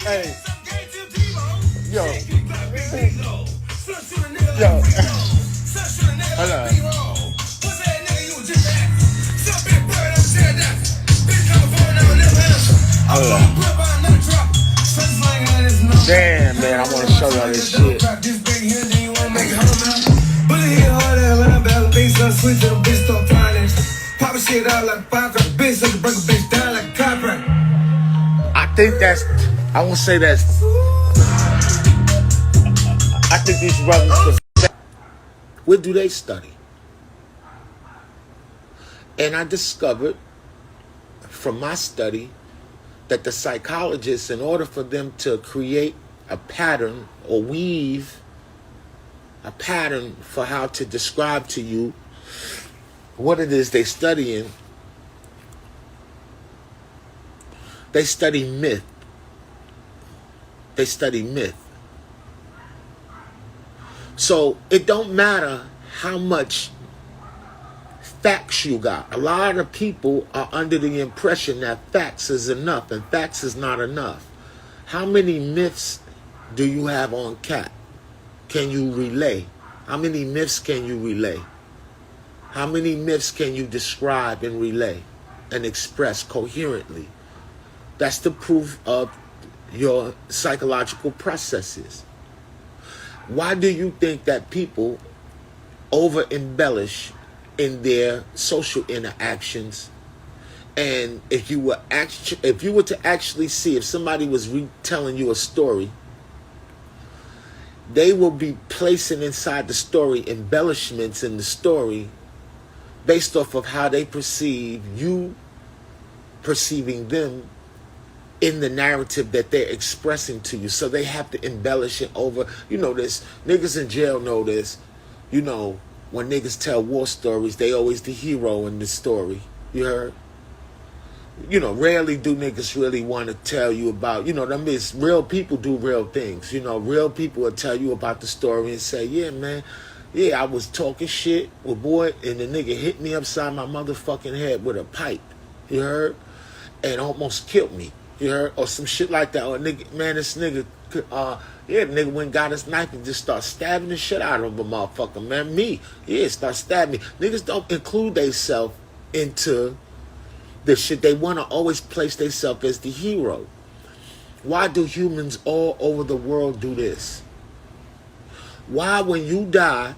Hey. Yo. Yo. Hold on. Hold on. Damn, man, I want to show y'all this shit. I think that's, I won't say that's, I think these brothers, what do they study? And I discovered from my study that the psychologists, in order for them to create a pattern or weave a pattern for how to describe to you what it is they studying, they study myth. They study myth. So it don't matter how much facts you got. A lot of people are under the impression that facts is enough, and facts is not enough. How many myths do you have on cap? Can you relay? How many myths can you relay? How many myths can you describe and relay and express coherently? That's the proof of your psychological processes. Why do you think that people over-embellish in their social interactions? And if you were to actually see, if somebody was retelling you a story, they will be placing inside the story embellishments in the story based off of how they perceive you perceiving them in the narrative that they're expressing to you. So they have to embellish it over. You know this. Niggas in jail know this. You know, when niggas tell war stories, they always the hero in the story. You heard? You know, rarely do niggas really want to tell you about, you know, that means real people do real things. You know, real people will tell you about the story and say, yeah, man, yeah, I was talking shit with boy, and the nigga hit me upside my motherfucking head with a pipe. You heard? And almost killed me. You heard? Or some shit like that. Or nigga, man, this nigga, the nigga went and got his knife and just start stabbing the shit out of a motherfucker, man. Me, yeah, start stabbing me. Niggas don't include themselves into the shit. They want to always place themselves as the hero. Why do humans all over the world do this? Why, when you die,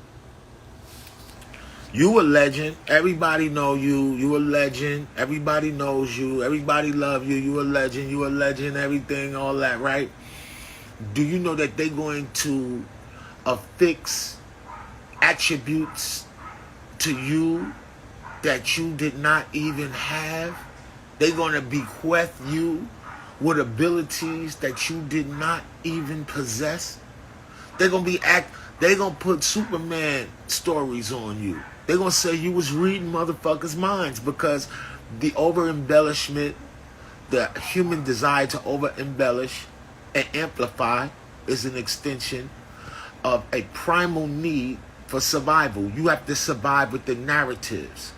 you a legend, everybody know you, you a legend, everybody knows you, everybody love you, you a legend, everything, all that, right? Do you know that they're going to affix attributes to you that you did not even have? They're going to bequeath you with abilities that you did not even possess. They're going to put Superman stories on you. They're going to say you was reading motherfuckers' minds, because the over-embellishment, the human desire to over-embellish and amplify is an extension of a primal need for survival. You have to survive with the narratives.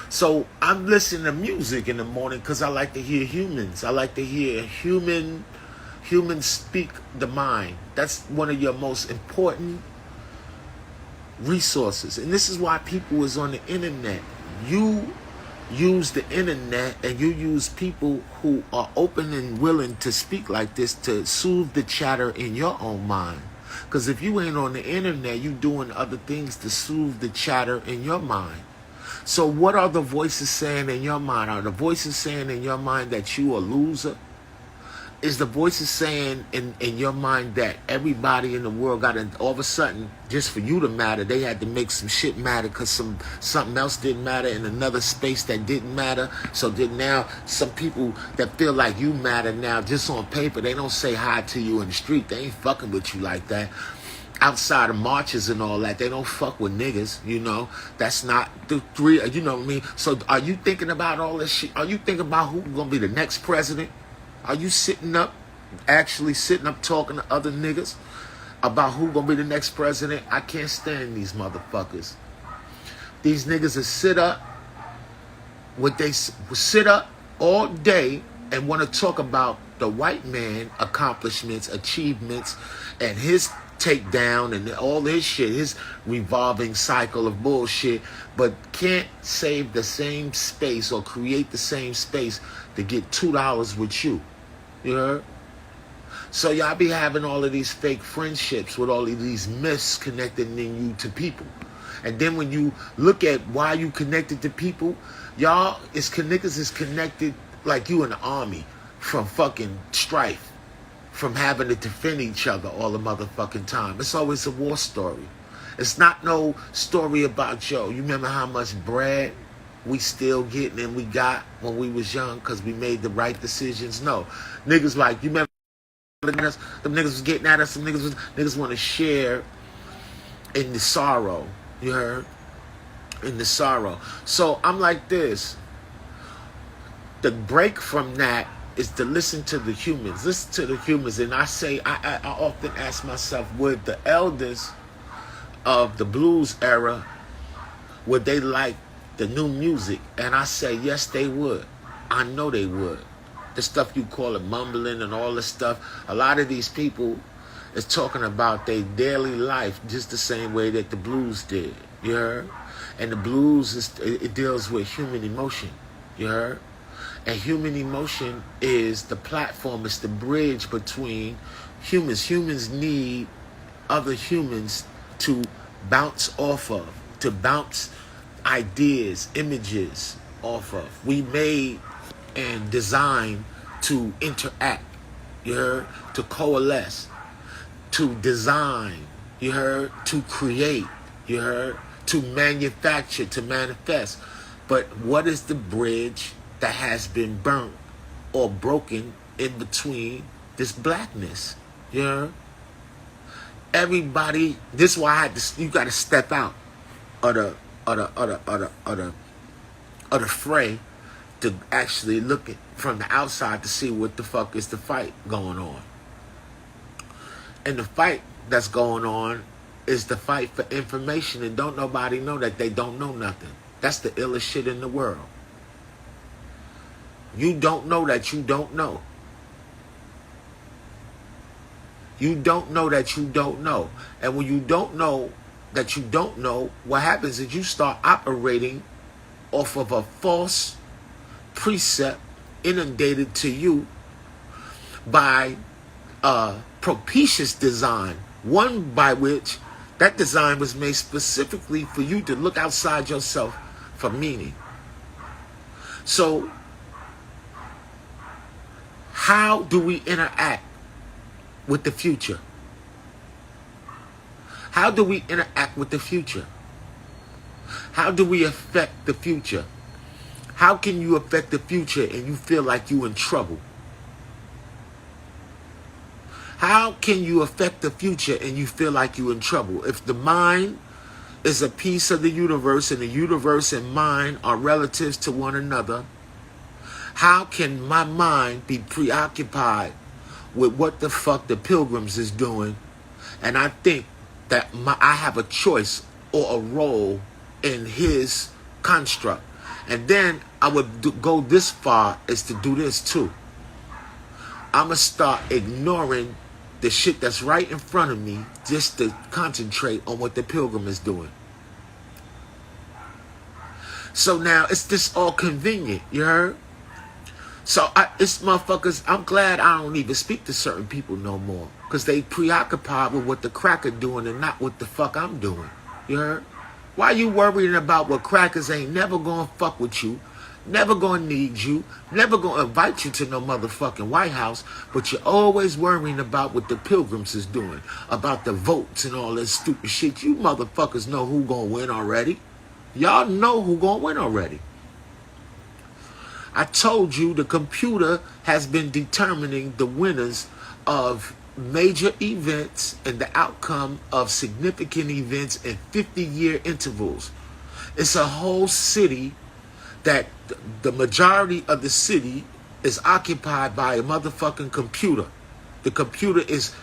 So I'm listening to music in the morning because I like to hear humans. I like to hear humans speak the mind. That's one of your most important resources. And this is why people is on the internet. You use the internet and you use people who are open and willing to speak like this to soothe the chatter in your own mind. Because if you ain't on the internet, you doing other things to soothe the chatter in your mind. So what are the voices saying in your mind? Are the voices saying in your mind that you a loser? Is the voices saying in your mind that everybody in the world got, all of a sudden, just for you to matter, they had to make some shit matter because something else didn't matter in another space that didn't matter? So then now some people that feel like you matter now, just on paper, they don't say hi to you in the street. They ain't fucking with you like that. Outside of marches and all that, they don't fuck with niggas, you know. That's not the three, you know what I mean? So are you thinking about all this shit? Are you thinking about who's gonna be the next president? Are you actually sitting up talking to other niggas about who gonna be the next president? I can't stand these motherfuckers. These niggas that sit up all day and want to talk about the white man accomplishments, achievements, and his takedown and all his shit, his revolving cycle of bullshit, but can't save the same space or create the same space to get $2 with you. You heard? So y'all be having all of these fake friendships with all of these myths connecting you to people. And then when you look at why you connected to people, y'all niggas is connected like you in the army from fucking strife, from having to defend each other all the motherfucking time. It's always a war story. It's not no story about, yo, you remember how much bread we still getting and we got when we was young because we made the right decisions? No. Niggas like, you remember them niggas was getting at us, niggas want to share in the sorrow. You heard? In the sorrow. So I'm like this. The break from that is to listen to the humans. Listen to the humans. And I say, I often ask myself, would the elders of the blues era, would they like the new music? And I say, yes, they would. I know they would. The stuff you call it mumbling and all this stuff, a lot of these people is talking about their daily life just the same way that the blues did. You heard? And the blues, it deals with human emotion. You heard? And human emotion is the platform, it's the bridge between humans. Humans need other humans to bounce off of, to bounce ideas, images off of. We made and designed to interact, you heard? To coalesce, to design, you heard? To create, you heard? To manufacture, to manifest. But what is the bridge that has been burnt or broken in between this blackness? You heard? Everybody, this is why I had to, you got to step out of the fray to actually look at from the outside to see what the fuck is the fight going on. And the fight that's going on is the fight for information, and don't nobody know that they don't know nothing. That's the illest shit in the world. You don't know that you don't know. You don't know that you don't know. And when you don't know that you don't know, what happens is you start operating off of a false precept inundated to you by a propitious design, one by which that design was made specifically for you to look outside yourself for meaning. So how do we interact with the future? How do we interact with the future? How do we affect the future? How can you affect the future and you feel like you're in trouble? How can you affect the future and you feel like you're in trouble? If the mind is a piece of the universe and the universe and mind are relatives to one another, how can my mind be preoccupied with what the fuck the Pilgrims is doing, and I think that I have a choice or a role in his construct? And then I would go this far as to do this too. I'm going to start ignoring the shit that's right in front of me just to concentrate on what the Pilgrim is doing. So now it's just all convenient, you heard? So it's motherfuckers, I'm glad I don't even speak to certain people no more, because they preoccupied with what the cracker doing and not what the fuck I'm doing. You heard? Why you worrying about what crackers ain't never gonna fuck with you, never gonna need you, never gonna invite you to no motherfucking White House, but you're always worrying about what the Pilgrims is doing, about the votes and all this stupid shit? You motherfuckers know who gonna win already. Y'all know who gonna win already. I told you the computer has been determining the winners of major events and the outcome of significant events in 50-year intervals. It's a whole city that the majority of the city is occupied by a motherfucking computer. The computer is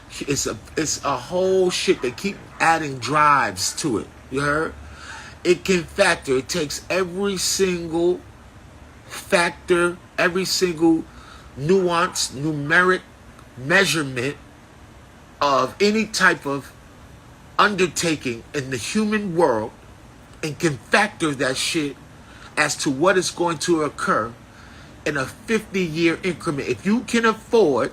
a whole shit. They keep adding drives to it. You heard? It can factor. It takes every single factor, every single nuanced, numeric measurement of any type of undertaking in the human world and can factor that shit as to what is going to occur in a 50-year increment. If you can afford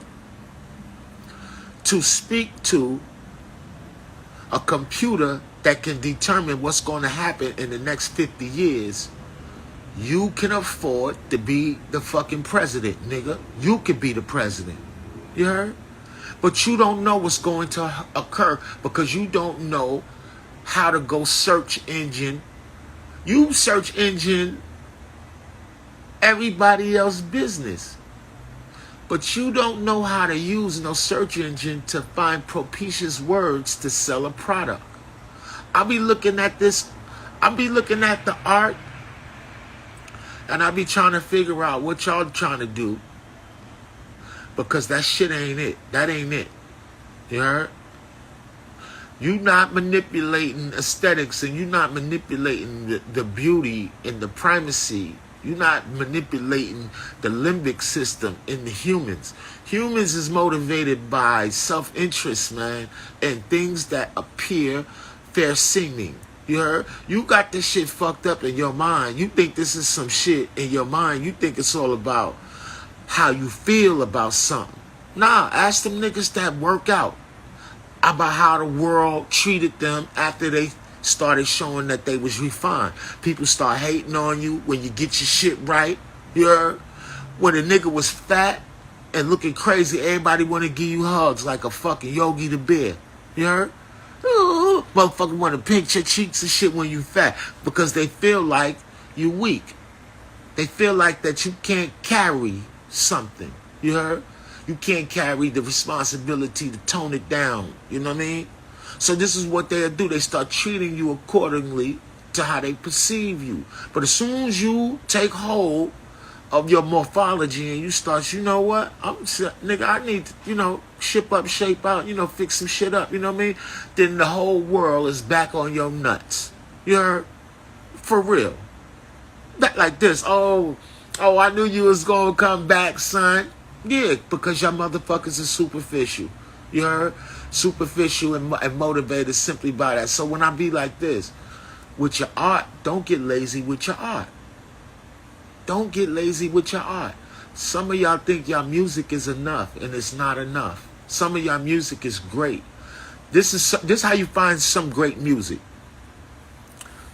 to speak to a computer that can determine what's going to happen in the next 50 years, you can afford to be the fucking president, nigga. You can be the president. You heard? But you don't know what's going to occur because you don't know how to go search engine. You search engine everybody else's business. But you don't know how to use no search engine to find propitious words to sell a product. I'll be looking at this. I'll be looking at the art. And I'll be trying to figure out what y'all trying to do. Because that shit ain't it. That ain't it. You heard? You not manipulating aesthetics and you not manipulating the beauty and the primacy. You're not manipulating the limbic system in the humans. Humans is motivated by self-interest, man, and things that appear fair seeming. You heard? You got this shit fucked up in your mind. You think this is some shit in your mind. You think it's all about how you feel about something. Nah, ask them niggas that work out about how the world treated them after they started showing that they was refined. People start hating on you when you get your shit right. You heard? When a nigga was fat and looking crazy, everybody want to give you hugs like a fucking Yogi the Bear. You heard? Ooh, motherfucker want to pinch your cheeks and shit when you fat because they feel like you weak. They feel like that you can't carry something. You heard? You can't carry the responsibility to tone it down. You know what I mean? So this is what they'll do. They start treating you accordingly to how they perceive you. But as soon as you take hold of your morphology and you start, you know what? Nigga, I need to, ship up, shape out, fix some shit up. You know what I mean? Then the whole world is back on your nuts. You heard? For real. Back like this. Oh, I knew you was going to come back, son. Yeah, because y'all motherfuckers are superficial. You heard? Superficial and motivated simply by that. So when I be like this, with your art, don't get lazy with your art. Don't get lazy with your art. Some of y'all think y'all music is enough, and it's not enough. Some of y'all music is great. This is how you find some great music.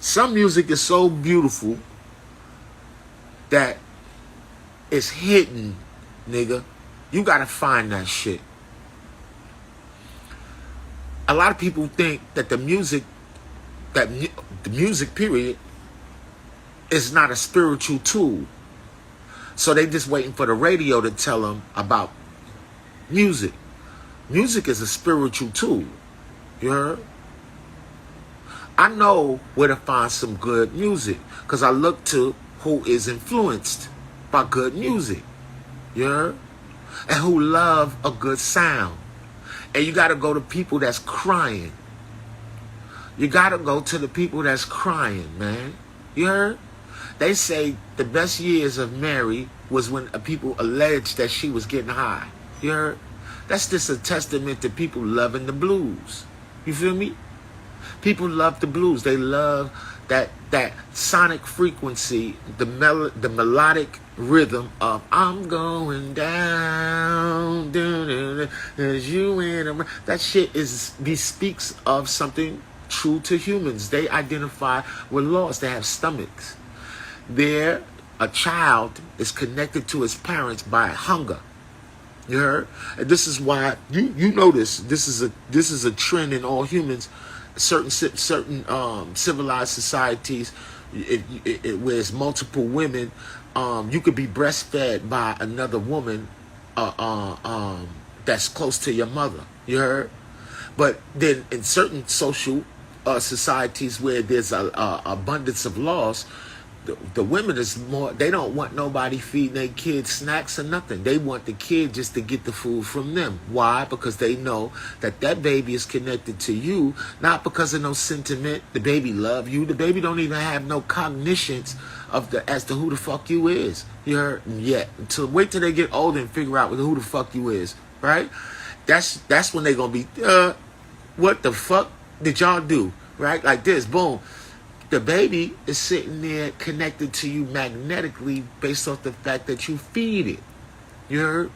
Some music is so beautiful that it's hidden, nigga. You gotta find that shit. A lot of people think that the music period is not a spiritual tool. So they just waiting for the radio to tell them about music. Music is a spiritual tool. You heard? I know where to find some good music because I look to who is influenced by good music. You heard? And who love a good sound. And you got to go to people that's crying. You got to go to the people that's crying, man. You heard? They say the best years of Mary was when people alleged that she was getting high. You heard? That's just a testament to people loving the blues. You feel me? People love the blues. They love that sonic frequency, the melodic rhythm of I'm going down, as you in. That shit bespeaks of something true to humans. They identify with laws. They have stomachs. A child is connected to his parents by hunger. You heard? And this is why you know this. This is a trend in all humans. Certain civilized societies, where it's multiple women, you could be breastfed by another woman that's close to your mother. You heard? But then in certain social societies where there's a abundance of laws, The women is more, they don't want nobody feeding their kids snacks or nothing. They want the kid just to get the food from them. Why? Because they know that that baby is connected to you, not because of no sentiment. The baby love you. The baby don't even have no cognitions of the as to who the fuck you is. You heard? Yet. Until wait till they get older and figure out who the fuck you is. Right? That's when they gonna be what the fuck did y'all do? Right? Like this, boom. The baby is sitting there connected to you magnetically based off the fact that you feed it. You heard?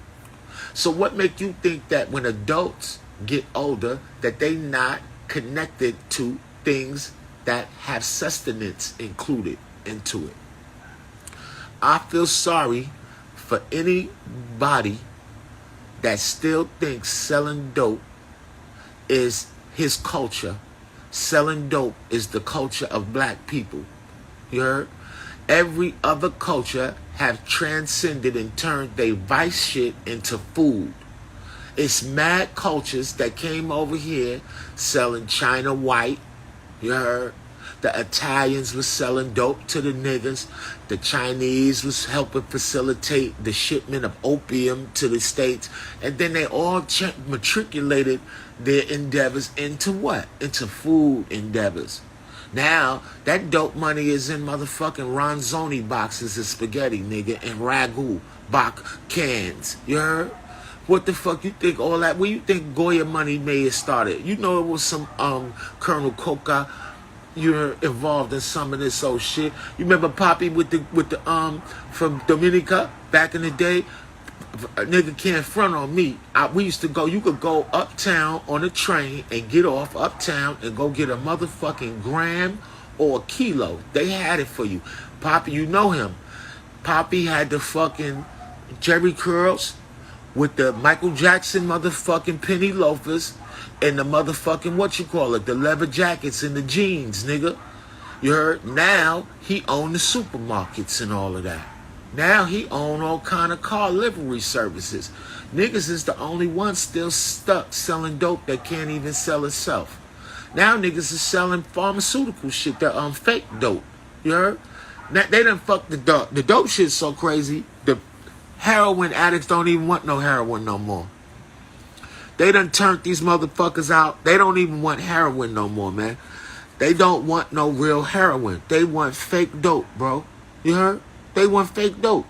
So what make you think that when adults get older that they not connected to things that have sustenance included into it? I feel sorry for anybody that still thinks selling dope is his culture. Selling dope is the culture of black people. You heard? Every other culture have transcended and turned their vice shit into food. It's mad cultures that came over here selling China white. You heard? The Italians was selling dope to the niggas. The Chinese was helping facilitate the shipment of opium to the States. And then they all matriculated their endeavors into what? Into food endeavors. Now, that dope money is in motherfucking Ronzoni boxes of spaghetti, nigga, and ragu cans. You heard? What the fuck you think all that? Where you think Goya money may have started? You know it was some Colonel Coca. You're involved in some of this old shit. You remember Poppy with the from Dominica back in the day? A nigga can't front on me. We used to go, you could go uptown on a train and get off uptown and go get a motherfucking gram or a kilo. They had it for you. Poppy, you know him. Poppy had the fucking Jerry curls with the Michael Jackson motherfucking penny loafers and the motherfucking, the leather jackets and the jeans, nigga. You heard? Now, he owned the supermarkets and all of that. Now, he owned all kind of car livery services. Niggas is the only one still stuck selling dope that can't even sell itself. Now, niggas is selling pharmaceutical shit, the fake dope. You heard? Now, they done fucked the dope. The dope shit's so crazy, the heroin addicts don't even want no heroin no more. They done turned these motherfuckers out. They don't even want heroin no more, man. They don't want no real heroin. They want fake dope, bro. You heard? They want fake dope.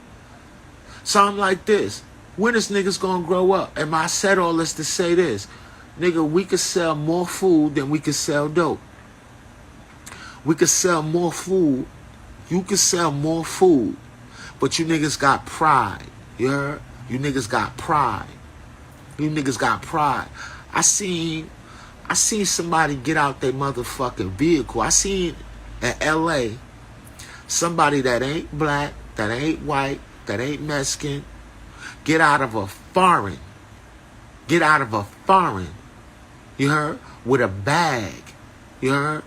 So I'm like this. When is niggas gonna grow up? And I said all this to say this. Nigga, we could sell more food than we could sell dope. We could sell more food. You could sell more food. But you niggas got pride. You heard? You niggas got pride. You niggas got pride. I seen somebody get out their motherfucking vehicle. I seen in L.A. somebody that ain't black, that ain't white, that ain't Mexican, get out of a foreign. Get out of a foreign. You heard? With a bag. You heard?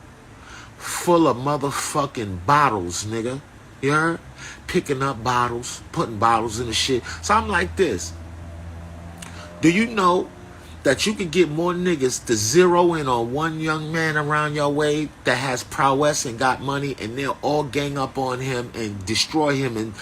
Full of motherfucking bottles, nigga. You heard? Picking up bottles, putting bottles in the shit. So I'm like this. Do you know that you can get more niggas to zero in on one young man around your way that has prowess and got money, and they'll all gang up on him and destroy him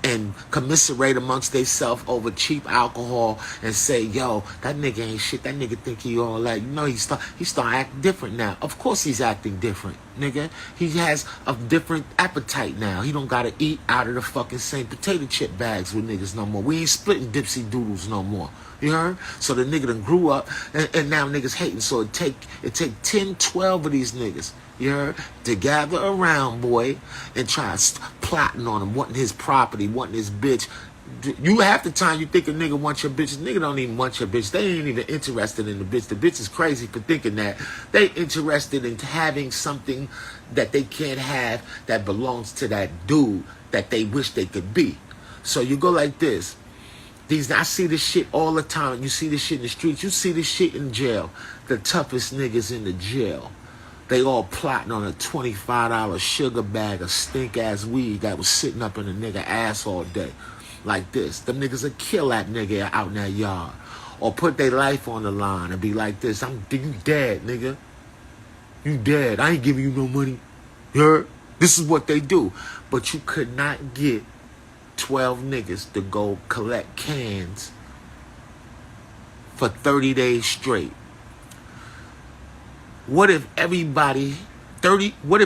and commiserate amongst themselves over cheap alcohol and say, yo, that nigga ain't shit. That nigga think he all that. You know, he start acting different now. Of course he's acting different, nigga. He has a different appetite now. He don't gotta eat out of the fucking same potato chip bags with niggas no more. We ain't splitting dipsy doodles no more. You heard? So the nigga done grew up and now niggas hating. So it take 10, 12 of these niggas, you heard, to gather around, boy, and try plotting on him, wanting his property, wanting his bitch. You half the time you think a nigga wants your bitch. Nigga don't even want your bitch. They ain't even interested in the bitch. The bitch is crazy for thinking that. They interested in having something that they can't have that belongs to that dude that they wish they could be. So you go like this. I see this shit all the time. You see this shit in the streets. You see this shit in jail. The toughest niggas in the jail. They all plotting on a $25 sugar bag of stink-ass weed that was sitting up in a nigga ass all day. Like this. Them niggas will kill that nigga out in that yard. Or put their life on the line and be like this. You dead, nigga. You dead. I ain't giving you no money. You heard? This is what they do. But you could not get 12 niggas to go collect cans for 30 days straight. What if everybody what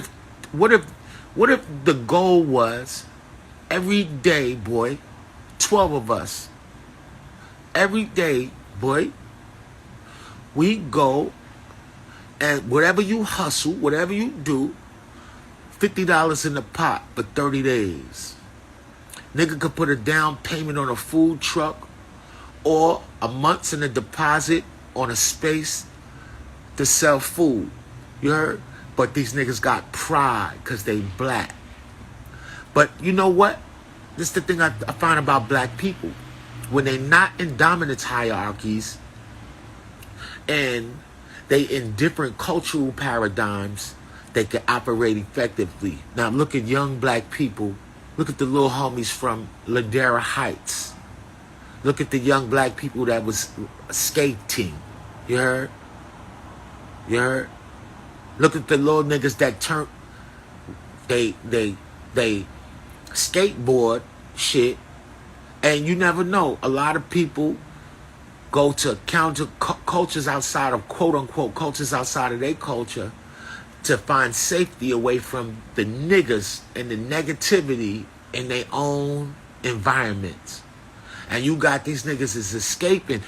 if the goal was every day, boy, 12 of us, every day, boy, we go and whatever you hustle, whatever you do, $50 in the pot for 30 days. Nigga could put a down payment on a food truck or a month's in a deposit on a space to sell food. You heard? But these niggas got pride because they black. But you know what? This is the thing I find about black people. When they not in dominance hierarchies and they in different cultural paradigms, they can operate effectively. Now look at young black people. Look at the little homies from Ladera Heights. Look at the young black people that was skating. You heard? You heard? Look at the little niggas that turn they skateboard shit, and you never know. A lot of people go to counter cultures outside of quote unquote cultures outside of their culture to find safety away from the niggas and the negativity in their own environments. And you got these niggas is escaping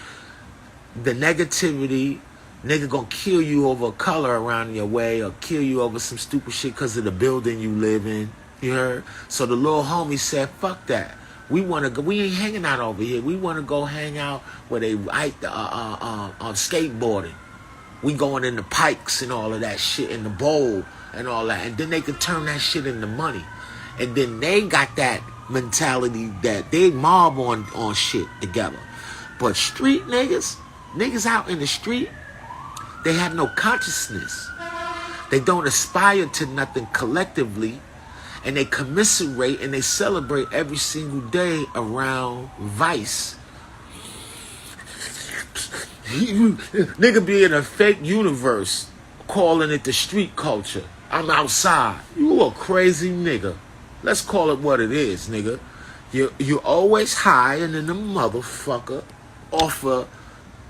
the negativity. Nigga gonna kill you over a color around your way or kill you over some stupid shit because of the building you live in. You heard? So the little homie said, fuck that. We wanna go, we ain't hanging out over here. We wanna go hang out where they on skateboarding. We going in the pikes and all of that shit, in the bowl and all that. And then they could turn that shit into money. And then they got that mentality that they mob on shit together. But street niggas out in the street, they have no consciousness. They don't aspire to nothing collectively. And they commiserate and they celebrate every single day around vice. Nigga be in a fake universe calling it the street culture. I'm outside. You a crazy nigga. Let's call it what it is, nigga. You always high and then the motherfucker offer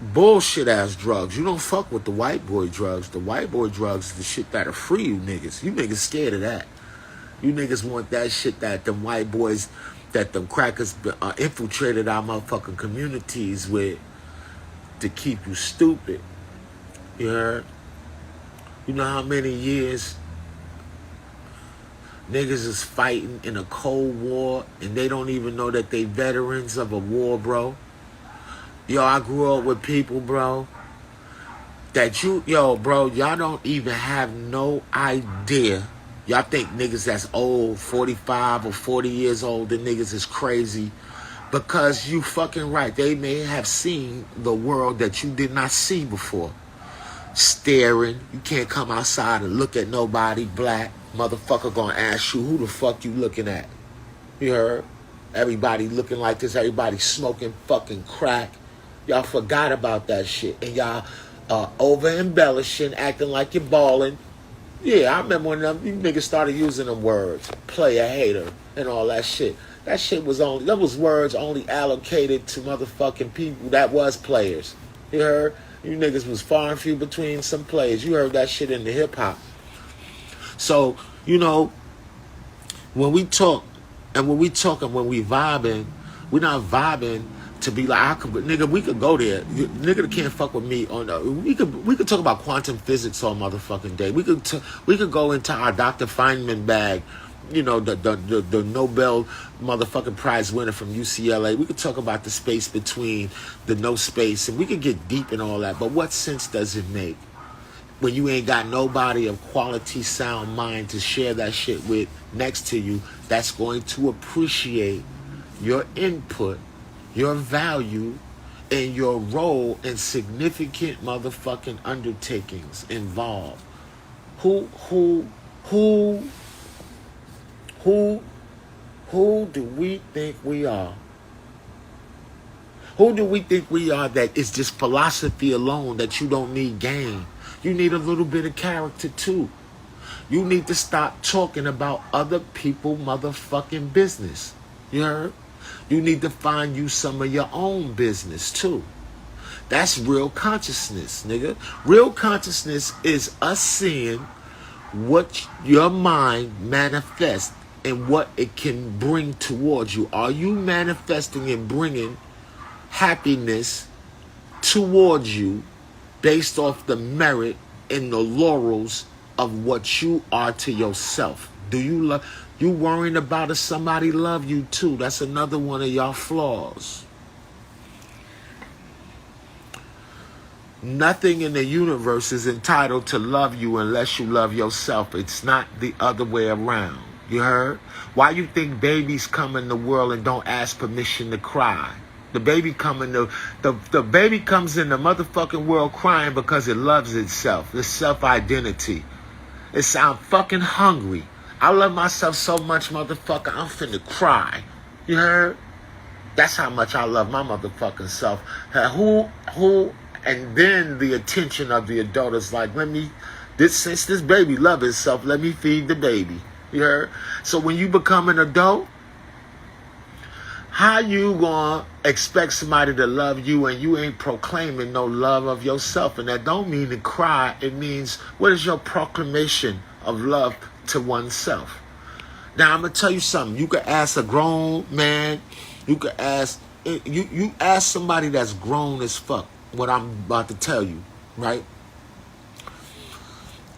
bullshit ass drugs. You don't fuck with the white boy drugs. The white boy drugs is the shit that'll free you niggas. You niggas scared of that. You niggas want that shit that them white boys, that them crackers infiltrated our motherfucking communities with to keep you stupid. You heard? You know how many years niggas is fighting in a Cold War and they don't even know that they veterans of a war, bro? Yo, I grew up with people, bro, that bro, y'all don't even have no idea. Y'all think niggas that's old, 45 or 40 years old, the niggas is crazy. Because you fucking right. They may have seen the world that you did not see before. Staring. You can't come outside and look at nobody black. Motherfucker gonna ask you, who the fuck you looking at? You heard? Everybody looking like this. Everybody smoking fucking crack. Y'all forgot about that shit. And y'all over embellishing, acting like you're balling. Yeah, I remember when you niggas started using them words. Player, hater, and all that shit. That shit was those words only allocated to motherfucking people that was players. You heard? You niggas was far and few between some players. You heard that shit in the hip hop. So, you know, when we talk and when we vibing, we're not vibing to be like, nigga, we could go there. Nigga can't fuck with me on we could talk about quantum physics all motherfucking day. We could go into our Dr. Feynman bag, you know, the Nobel motherfucking prize winner from UCLA. We could talk about the space between the no space, and we could get deep in all that. But what sense does it make when you ain't got nobody of quality sound mind to share that shit with next to you that's going to appreciate your input, your value, and your role in significant motherfucking undertakings involved? Who do we think we are? Who do we think we are that it's just philosophy alone that you don't need game? You need a little bit of character too. You need to stop talking about other people motherfucking business. You heard? You need to find you some of your own business too. That's real consciousness, nigga. Real consciousness is us seeing what your mind manifests and what it can bring towards you. Are you manifesting and bringing happiness towards you based off the merit and the laurels of what you are to yourself? Do you love? You worrying about if somebody love you too? That's another one of y'all flaws. Nothing in the universe is entitled to love you unless you love yourself. It's not the other way around. You heard? Why you think babies come in the world and don't ask permission to cry? The baby come in the baby comes in the motherfucking world crying because it loves itself. It's self-identity. It's I'm fucking hungry. I love myself so much, motherfucker, I'm finna cry. You heard? That's how much I love my motherfucking self. And then the attention of the adult is like, since this baby love itself, let me feed the baby. You heard? So when you become an adult, how you gonna expect somebody to love you and you ain't proclaiming no love of yourself? And that don't mean to cry. It means, what is your proclamation of love to oneself? Now, I'm going to tell you something. You could ask a grown man. You could ask, you ask somebody that's grown as fuck what I'm about to tell you, right?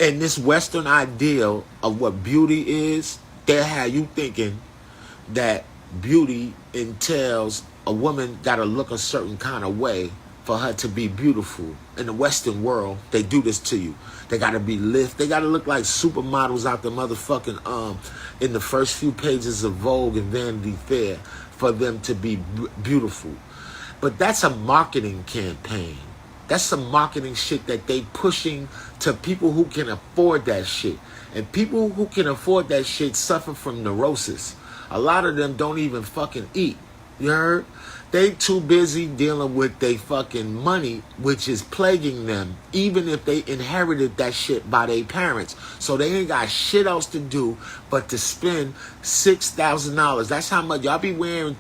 And this Western ideal of what beauty is, they have you thinking that beauty entails a woman gotta look a certain kind of way for her to be beautiful. In the Western world, they do this to you. They gotta be lift. They gotta look like supermodels out the motherfucking in the first few pages of Vogue and Vanity Fair for them to be beautiful. But that's a marketing campaign. That's some marketing shit that they pushing to people who can afford that shit. And people who can afford that shit suffer from neurosis. A lot of them don't even fucking eat. You heard? They too busy dealing with their fucking money, which is plaguing them, even if they inherited that shit by their parents. So they ain't got shit else to do but to spend $6,000. That's how much y'all be wearing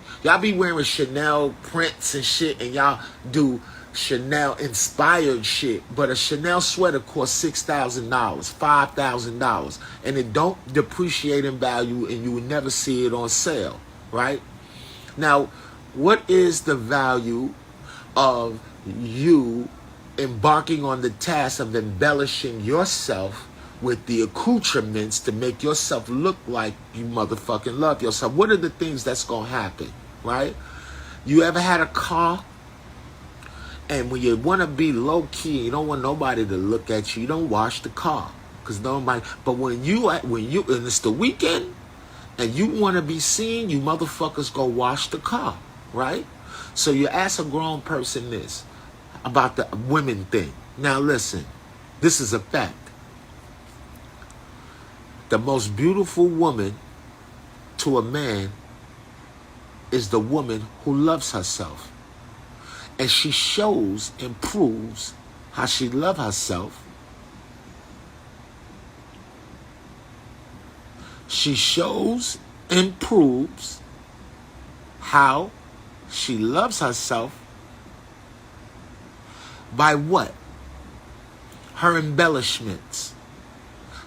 Chanel prints and shit, and y'all do Chanel inspired shit. But a Chanel sweater costs $6,000, $5,000, and it don't depreciate in value, and you will never see it on sale, right? Now, what is the value of you embarking on the task of embellishing yourself with the accoutrements to make yourself look like you motherfucking love yourself? What are the things that's going to happen, right? You ever had a car, and when you want to be low-key, you don't want nobody to look at you, you don't wash the car, because nobody, but when you, and it's the weekend, and you want to be seen, you motherfuckers go wash the car, right? So you ask a grown person this about the women thing. Now listen, this is a fact. The most beautiful woman to a man is the woman who loves herself. And she shows and proves how she loves herself. She shows and proves how she loves herself by what? Her embellishments.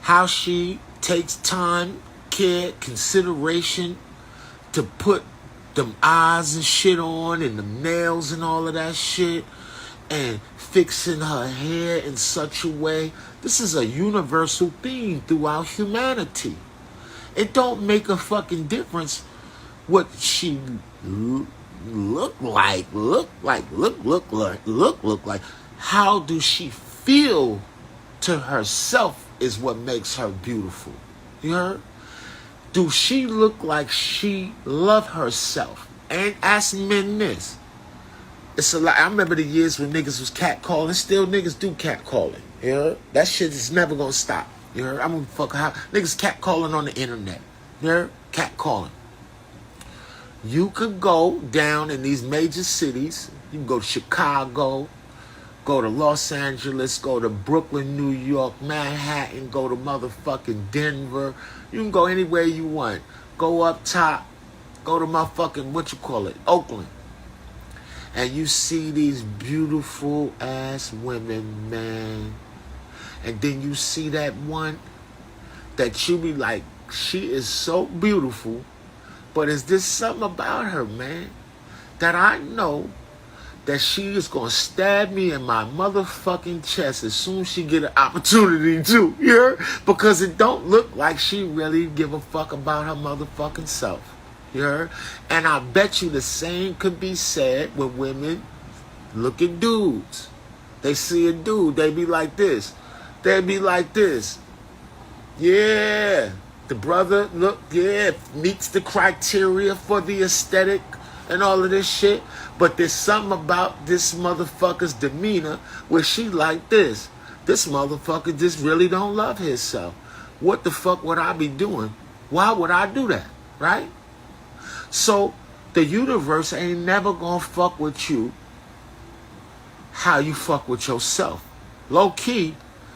How she takes time, care, consideration to put them eyes and shit on and them nails and all of that shit, and fixing her hair in such a way. This is a universal theme throughout humanity. It don't make a fucking difference what she look like. How do she feel to herself is what makes her beautiful. You heard? Do she look like she love herself? And ask men this. It's a lot. I remember the years when niggas was catcalling. Still niggas do catcalling. You heard? That shit is never gonna stop. You heard? I'm gonna fuck how niggas catcalling on the internet. You heard? Catcalling. You could go down in these major cities. You can go to Chicago, Go to Los Angeles, go to Brooklyn, New York, Manhattan, go to motherfucking Denver. You can go anywhere you want. Go up top, go to motherfucking, Oakland. And you see these beautiful ass women, man. And then you see that one that you be like, she is so beautiful, but is there something about her, man, that I know that she is going to stab me in my motherfucking chest as soon as she get an opportunity to, you heard? Because it don't look like she really give a fuck about her motherfucking self, you heard? And I bet you the same could be said when women look at dudes. They see a dude, they be like this. They be like this. Yeah, the brother, look, yeah, meets the criteria for the aesthetic and all of this shit. But there's something about this motherfucker's demeanor where she like this. This motherfucker just really don't love himself. What the fuck would I be doing? Why would I do that, right? So the universe ain't never gonna fuck with you how you fuck with yourself. Low key,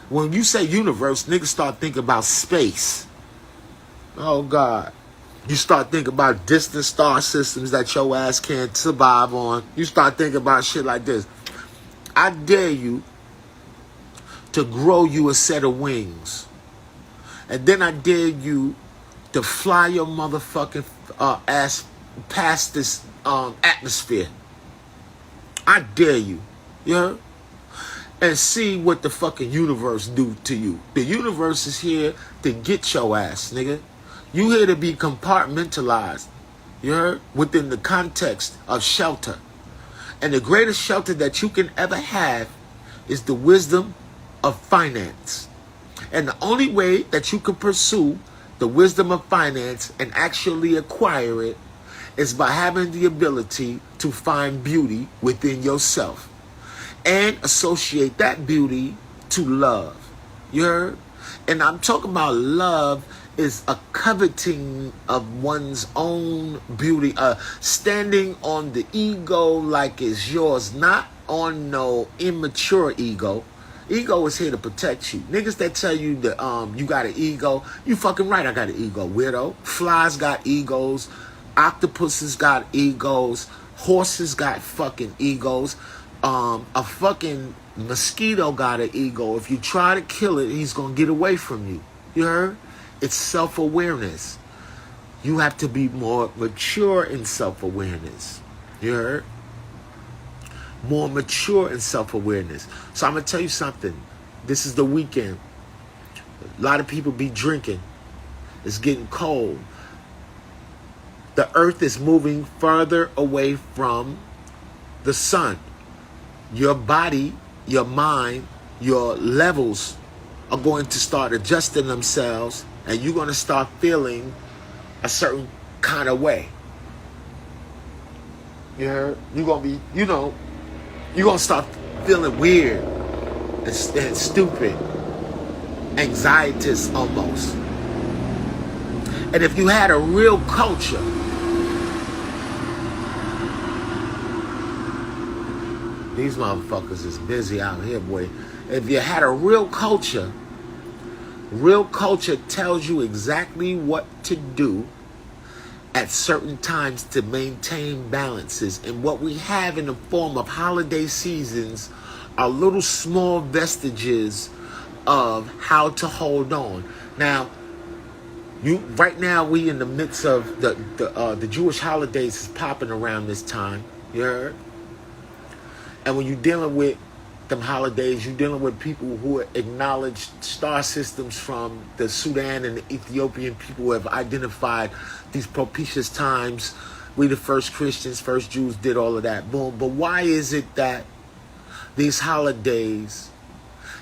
when you say universe, niggas start thinking about space. Oh God. You start thinking about distant star systems that your ass can't survive on. You start thinking about shit like this. I dare you to grow you a set of wings. And then I dare you to fly your motherfucking ass past this atmosphere. I dare you. You heard? And see what the fucking universe do to you. The universe is here to get your ass, nigga. You here to be compartmentalized, you heard? Within the context of shelter. And the greatest shelter that you can ever have is the wisdom of finance. And the only way that you can pursue the wisdom of finance and actually acquire it is by having the ability to find beauty within yourself and associate that beauty to love. You heard? And I'm talking about love is a coveting of one's own beauty, standing on the ego like it's yours, not on no immature ego. Ego is here to protect you. Niggas that tell you that you got an ego, you fucking right, I got an ego, weirdo. Flies got egos, octopuses got egos, horses got fucking egos, a fucking mosquito got an ego. If you try to kill it, he's gonna get away from you. You heard? It's self-awareness. You have to be more mature in self-awareness. You heard? More mature in self-awareness. So I'm going to tell you something. This is the weekend. A lot of people be drinking. It's getting cold. The earth is moving further away from the sun. Your body, your mind, your levels are going to start adjusting themselves, and you're going to start feeling a certain kind of way. You heard? You're going to be, you're going to start feeling weird and stupid, anxietous almost. And if you had a real culture, these motherfuckers is busy out here, boy. If you had a real culture tells you exactly what to do at certain times to maintain balances. And what we have in the form of holiday seasons are little small vestiges of how to hold on. Now, right now we in the midst of the Jewish holidays is popping around this time. You heard? And when you're dealing with them holidays, you're dealing with people who acknowledge star systems from the Sudan and the Ethiopian people who have identified these propitious times. We the first Christians, first Jews did all of that. Boom. But why is it that these holidays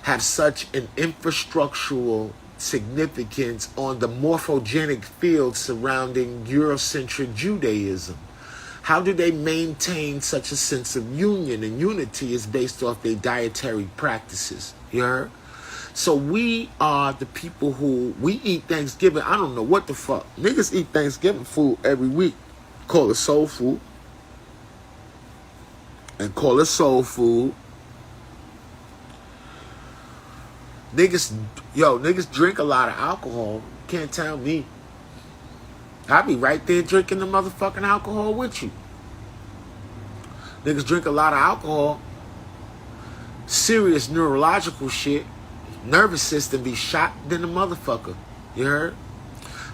have such an infrastructural significance on the morphogenic field surrounding Eurocentric Judaism? How do they maintain such a sense of union? And unity is based off their dietary practices. You heard? So we are the people who, we eat Thanksgiving. I don't know what the fuck. Niggas eat Thanksgiving food every week. Call it soul food. And call it soul food. Niggas drink a lot of alcohol. Can't tell me. I'll be right there drinking the motherfucking alcohol with you. Niggas drink a lot of alcohol. Serious neurological shit. Nervous system be shot than the motherfucker. You heard?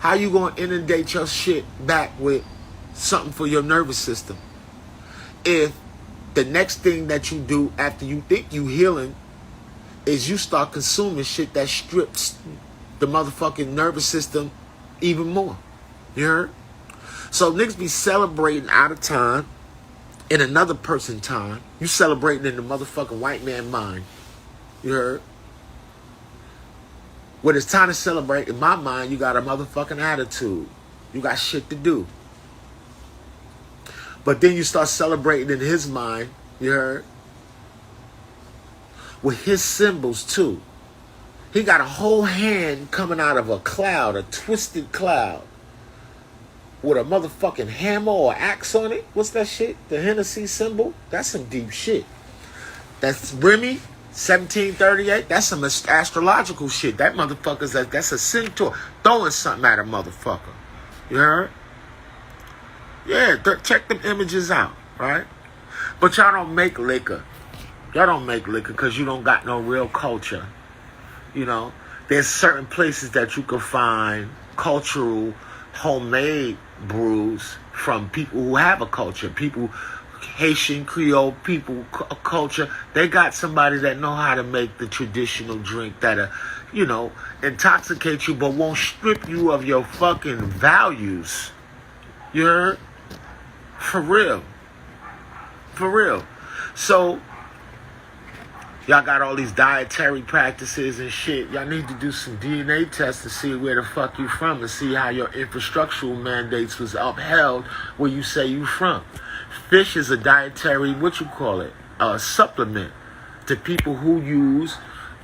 How you gonna inundate your shit back with something for your nervous system if the next thing that you do after you think you healing is you start consuming shit that strips the motherfucking nervous system even more? You heard? So niggas be celebrating out of time in another person's time. You celebrating in the motherfucking white man mind. You heard? When it's time to celebrate, in my mind, you got a motherfucking attitude. You got shit to do. But then you start celebrating in his mind, you heard? With his symbols too. He got a whole hand coming out of a cloud, a twisted cloud, with a motherfucking hammer or axe on it. What's that shit? The Hennessy symbol? That's some deep shit. That's Remy, 1738. That's some astrological shit. That motherfucker's that's a centaur throwing something at a motherfucker. You heard? Yeah, check them images out, right? But y'all don't make liquor. Y'all don't make liquor because you don't got no real culture. You know, there's certain places that you can find cultural homemade brews from people who have a culture. People, Haitian, Creole people, culture. They got somebody that know how to make the traditional drink that'll, you know, intoxicate you but won't strip you of your fucking values. You heard? For real. For real. So, y'all got all these dietary practices and shit. Y'all need to do some DNA tests to see where the fuck you from and see how your infrastructural mandates was upheld where you say you from. Fish is a dietary, supplement to people who use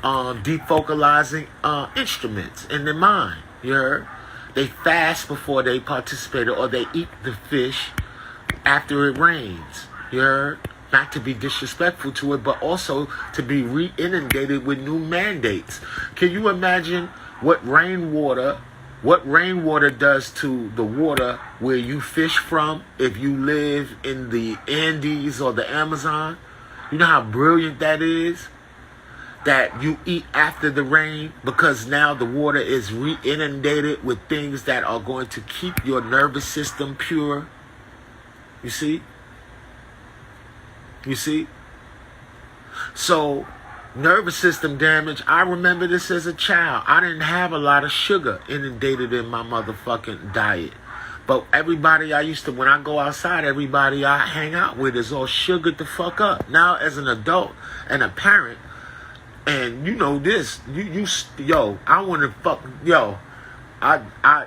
defocalizing instruments in their mind. You heard? They fast before they participate, or they eat the fish after it rains. You heard? Not to be disrespectful to it, but also to be re-inundated with new mandates. Can you imagine what rainwater does to the water where you fish from if you live in the Andes or the Amazon? You know how brilliant that is? That you eat after the rain because now the water is re-inundated with things that are going to keep your nervous system pure. You see? You see? So, nervous system damage. I remember this as a child. I didn't have a lot of sugar inundated in my motherfucking diet. But everybody when I go outside, everybody I hang out with is all sugared the fuck up. Now, as an adult and a parent, and you know this, I want to fuck,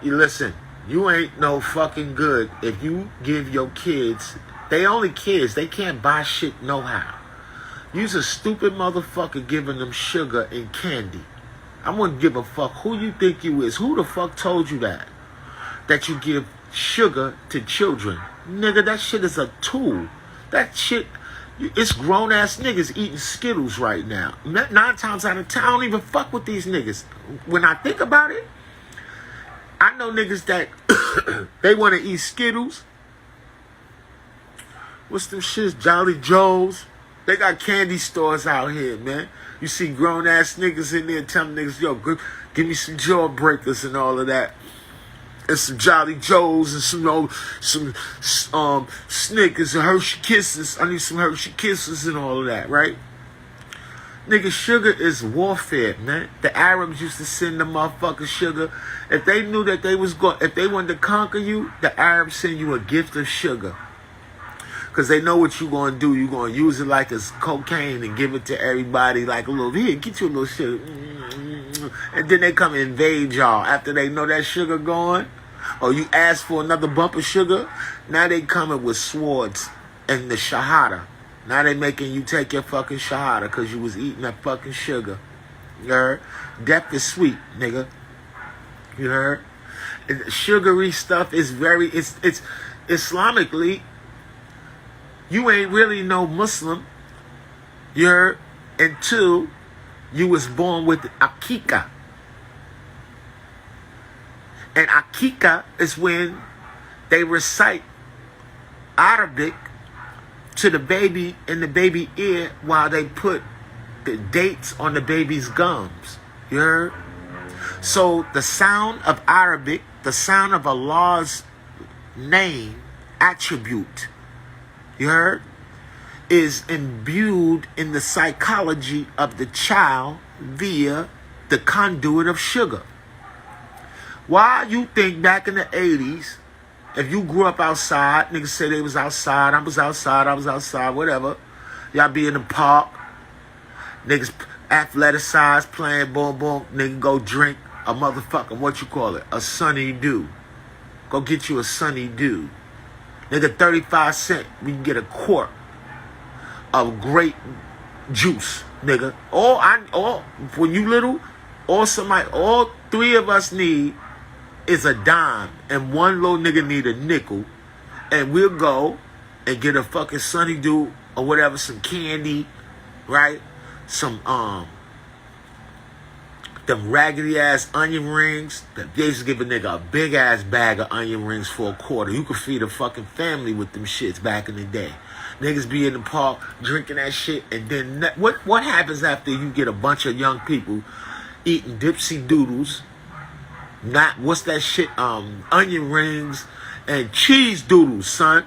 listen, you ain't no fucking good if you give your kids, they only kids, they can't buy shit no how. You's a stupid motherfucker giving them sugar and candy. I wouldn't give a fuck who you think you is. Who the fuck told you that? That you give sugar to children. Nigga, that shit is a tool. That shit, it's grown-ass niggas eating Skittles right now. 9 times out of 10, I don't even fuck with these niggas. When I think about it, I know niggas that they want to eat Skittles. What's them shits? Jolly Joes. They got candy stores out here, man. You see grown-ass niggas in there telling niggas, yo, give me some Jawbreakers and all of that. And some Jolly Joes and some Snickers and Hershey Kisses. I need some Hershey Kisses and all of that, right? Nigga, sugar is warfare, man. The Arabs used to send the motherfuckers sugar. If they knew that if they wanted to conquer you, the Arabs send you a gift of sugar. Because they know what you're going to do. You're going to use it like it's cocaine and give it to everybody like a little, here, get you a little sugar. And then they come and invade y'all. After they know that sugar gone, or you ask for another bump of sugar, now they coming with swords and the shahada. Now they making you take your fucking shahada because you was eating that fucking sugar. You heard? Death is sweet, nigga. You heard? And sugary stuff is it's Islamically, you ain't really no Muslim. You heard? And 2, you was born with akika. And akika is when they recite Arabic to the baby in the baby ear while they put the dates on the baby's gums. You heard? So the sound of Arabic, the sound of Allah's name, attribute, you heard, is imbued in the psychology of the child via the conduit of sugar. Why you think back in the 80s, if you grew up outside, niggas say they was outside, I was outside, whatever. Y'all be in the park, niggas athleticized, playing boom boom, nigga go drink a motherfucker, what you call it, a Sunny Dew. Go get you a Sunny Dew. Nigga, 35 cents, we can get a quart of great juice, nigga. When you little, all three of us need is a dime, and one little nigga need a nickel, and we'll go and get a fucking Sunny Dew or whatever, some candy, right? Some them raggedy ass onion rings. They used to give a nigga a big ass bag of onion rings for a quarter. You could feed a fucking family with them shits back in the day. Niggas be in the park drinking that shit, and then what happens after you get a bunch of young people eating dipsy doodles? Not what's that shit? Onion rings and cheese doodles, son.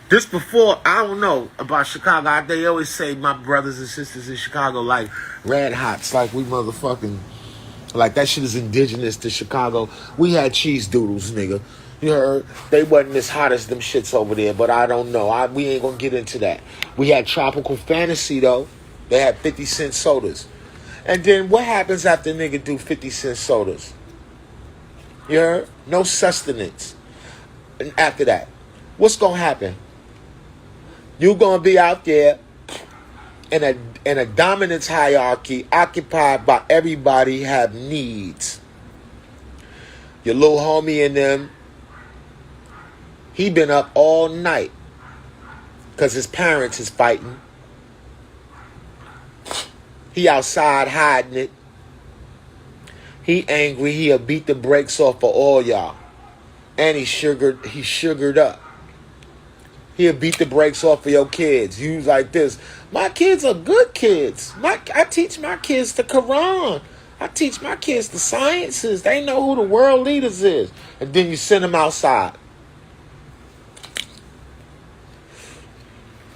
This before, I don't know about Chicago. They always say my brothers and sisters in Chicago like red hots, like we motherfucking, like that shit is indigenous to Chicago. We had cheese doodles, nigga. You heard? They wasn't as hot as them shits over there, but I don't know. We ain't gonna get into that. We had Tropical Fantasy, though. They had 50-cent sodas. And then what happens after a nigga do 50-cent sodas? You heard? No sustenance. And after that, what's gonna happen? You gonna be out there in a dominance hierarchy occupied by everybody have needs. Your little homie and them, he been up all night because his parents is fighting. He outside hiding it. He angry. He'll beat the brakes off of all y'all. And he sugared up. He'll beat the brakes off of your kids. You like this. My kids are good kids. I teach my kids the Quran. I teach my kids the sciences. They know who the world leaders is. And then you send them outside.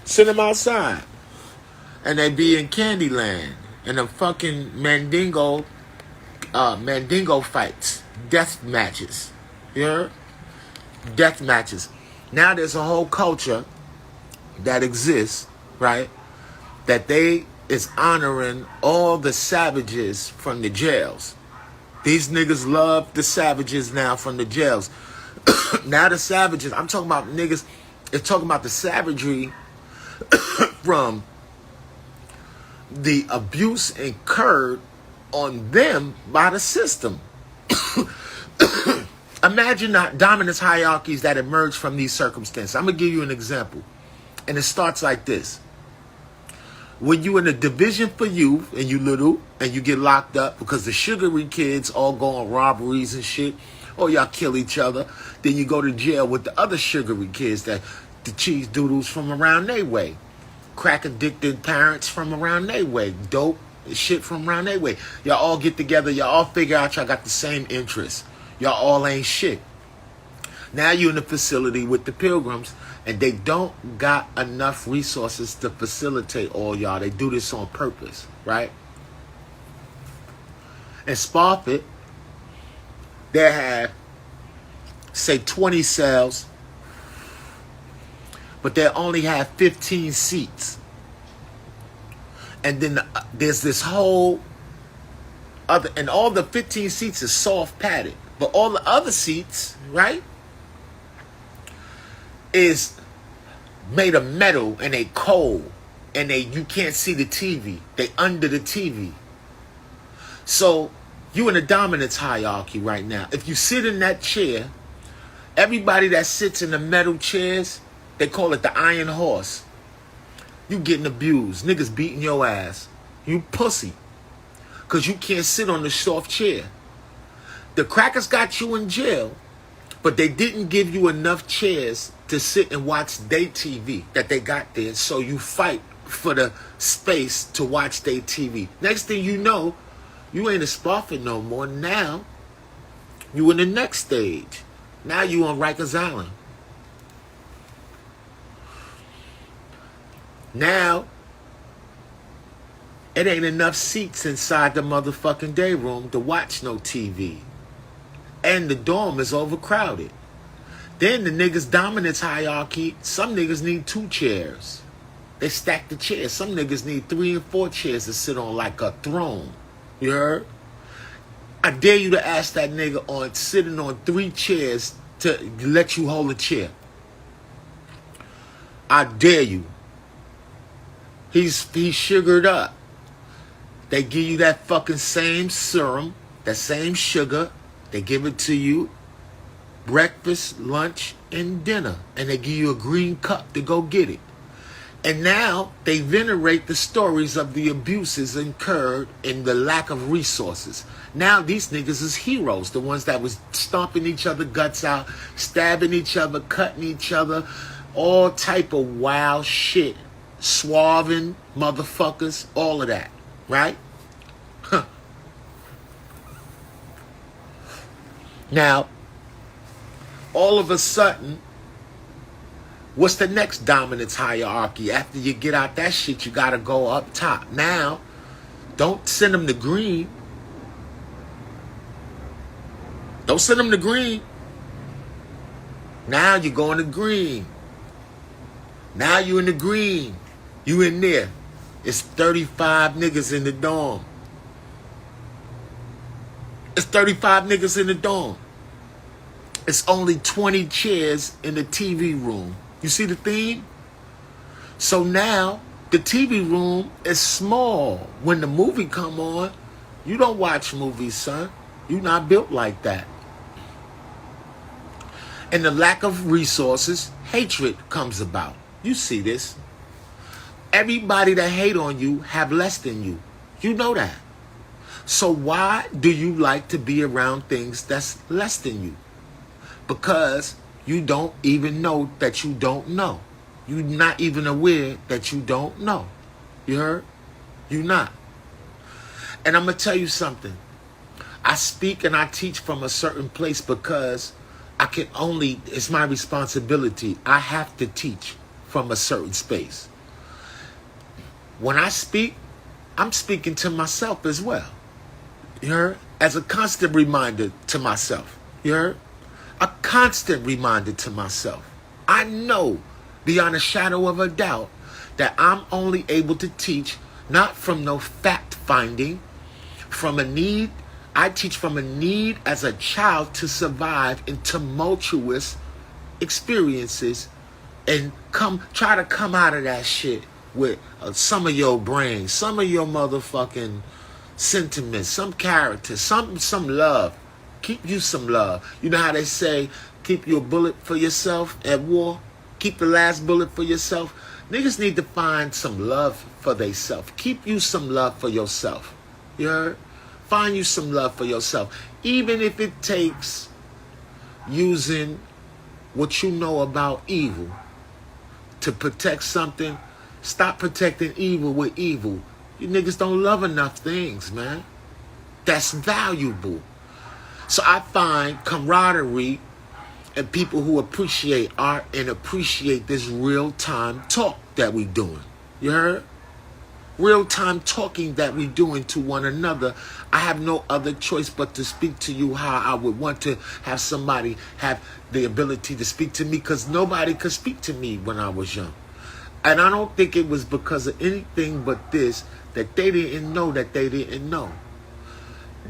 Send them outside. And they be in Candyland. And the fucking Mandingo fights. Death matches. You heard? Death matches. Now there's a whole culture that exists, right? That they is honoring all the savages from the jails. These niggas love the savages now from the jails. Now the savages, I'm talking about niggas, it's talking about the savagery from the abuse incurred on them by the system. Imagine the dominance hierarchies that emerge from these circumstances. I'm going to give you an example. And it starts like this. When you in a division for youth and you little and you get locked up because the sugary kids all go on robberies and shit, or y'all kill each other, then you go to jail with the other sugary kids, that the cheese doodles from around their way, crack addicted parents from around their way, dope shit from around their way. Y'all all get together, y'all all figure out y'all got the same interests. Y'all all ain't shit. Now you in the facility with the pilgrims, and they don't got enough resources to facilitate all y'all. They do this on purpose, right? In Sparfit, they have, say, 20 cells, but they only have 15 seats. And then there's this whole other, and all the 15 seats is soft padded. But all the other seats, right, is made of metal, and they cold, and you can't see the TV. They under the TV. So you in a dominance hierarchy right now. If you sit in that chair, everybody that sits in the metal chairs, they call it the iron horse. You getting abused. Niggas beating your ass. You pussy. because you can't sit on the soft chair. The crackers got you in jail, but they didn't give you enough chairs to sit and watch their TV that they got there, so you fight for the space to watch their TV. Next thing you know, you ain't a Spofford no more. Now, you in the next stage. Now you on Rikers Island. Now, it ain't enough seats inside the motherfucking day room to watch no TV. And the dorm is overcrowded. Then the niggas' dominance hierarchy, some niggas need 2 chairs. They stack the chairs. Some niggas need 3 and 4 chairs to sit on like a throne. You heard? I dare you to ask that nigga on sitting on 3 chairs to let you hold a chair. I dare you. He's sugared up. They give you that fucking same serum, that same sugar. They give it to you breakfast, lunch, and dinner. And they give you a green cup to go get it. And now they venerate the stories of the abuses incurred and the lack of resources. Now these niggas is heroes, the ones that was stomping each other guts out, stabbing each other, cutting each other, all type of wild shit, swabbing motherfuckers, all of that, right? Huh. Now, all of a sudden, what's the next dominance hierarchy? After you get out that shit, you gotta go up top. Now, don't send them to green. Don't send them to green. Now you're going to green. Now you in the green. You in there. It's 35 niggas in the dorm. It's 35 niggas in the dorm. It's only 20 chairs in the TV room. You see the theme? So now the TV room is small. When the movie come on, you don't watch movies, son. You not built like that. And the lack of resources, hatred comes about. You see this. Everybody that hate on you have less than you. You know that. So why do you like to be around things that's less than you? Because you don't even know that you don't know. You're not even aware that you don't know. You heard? You're not. And I'm going to tell you something. I speak and I teach from a certain place because I can only, it's my responsibility. I have to teach from a certain space. When I speak, I'm speaking to myself as well. You heard? As a constant reminder to myself. You heard? A constant reminder to myself. I know beyond a shadow of a doubt that I'm only able to teach not from no fact finding, from a need. I teach from a need as a child to survive in tumultuous experiences and try to come out of that shit with some of your brain, some of your motherfucking sentiments, some character, some love. Keep you some love. You know how they say, keep your bullet for yourself at war? Keep the last bullet for yourself. Niggas need to find some love for theyself. Keep you some love for yourself. You heard? Find you some love for yourself. Even if it takes using what you know about evil to protect something. Stop protecting evil with evil. You niggas don't love enough things, man. That's valuable. So I find camaraderie and people who appreciate art and appreciate this real-time talk that we doing. You heard? Real-time talking that we doing to one another. I have no other choice but to speak to you how I would want to have somebody have the ability to speak to me, because nobody could speak to me when I was young. And I don't think it was because of anything but this, that they didn't know that they didn't know.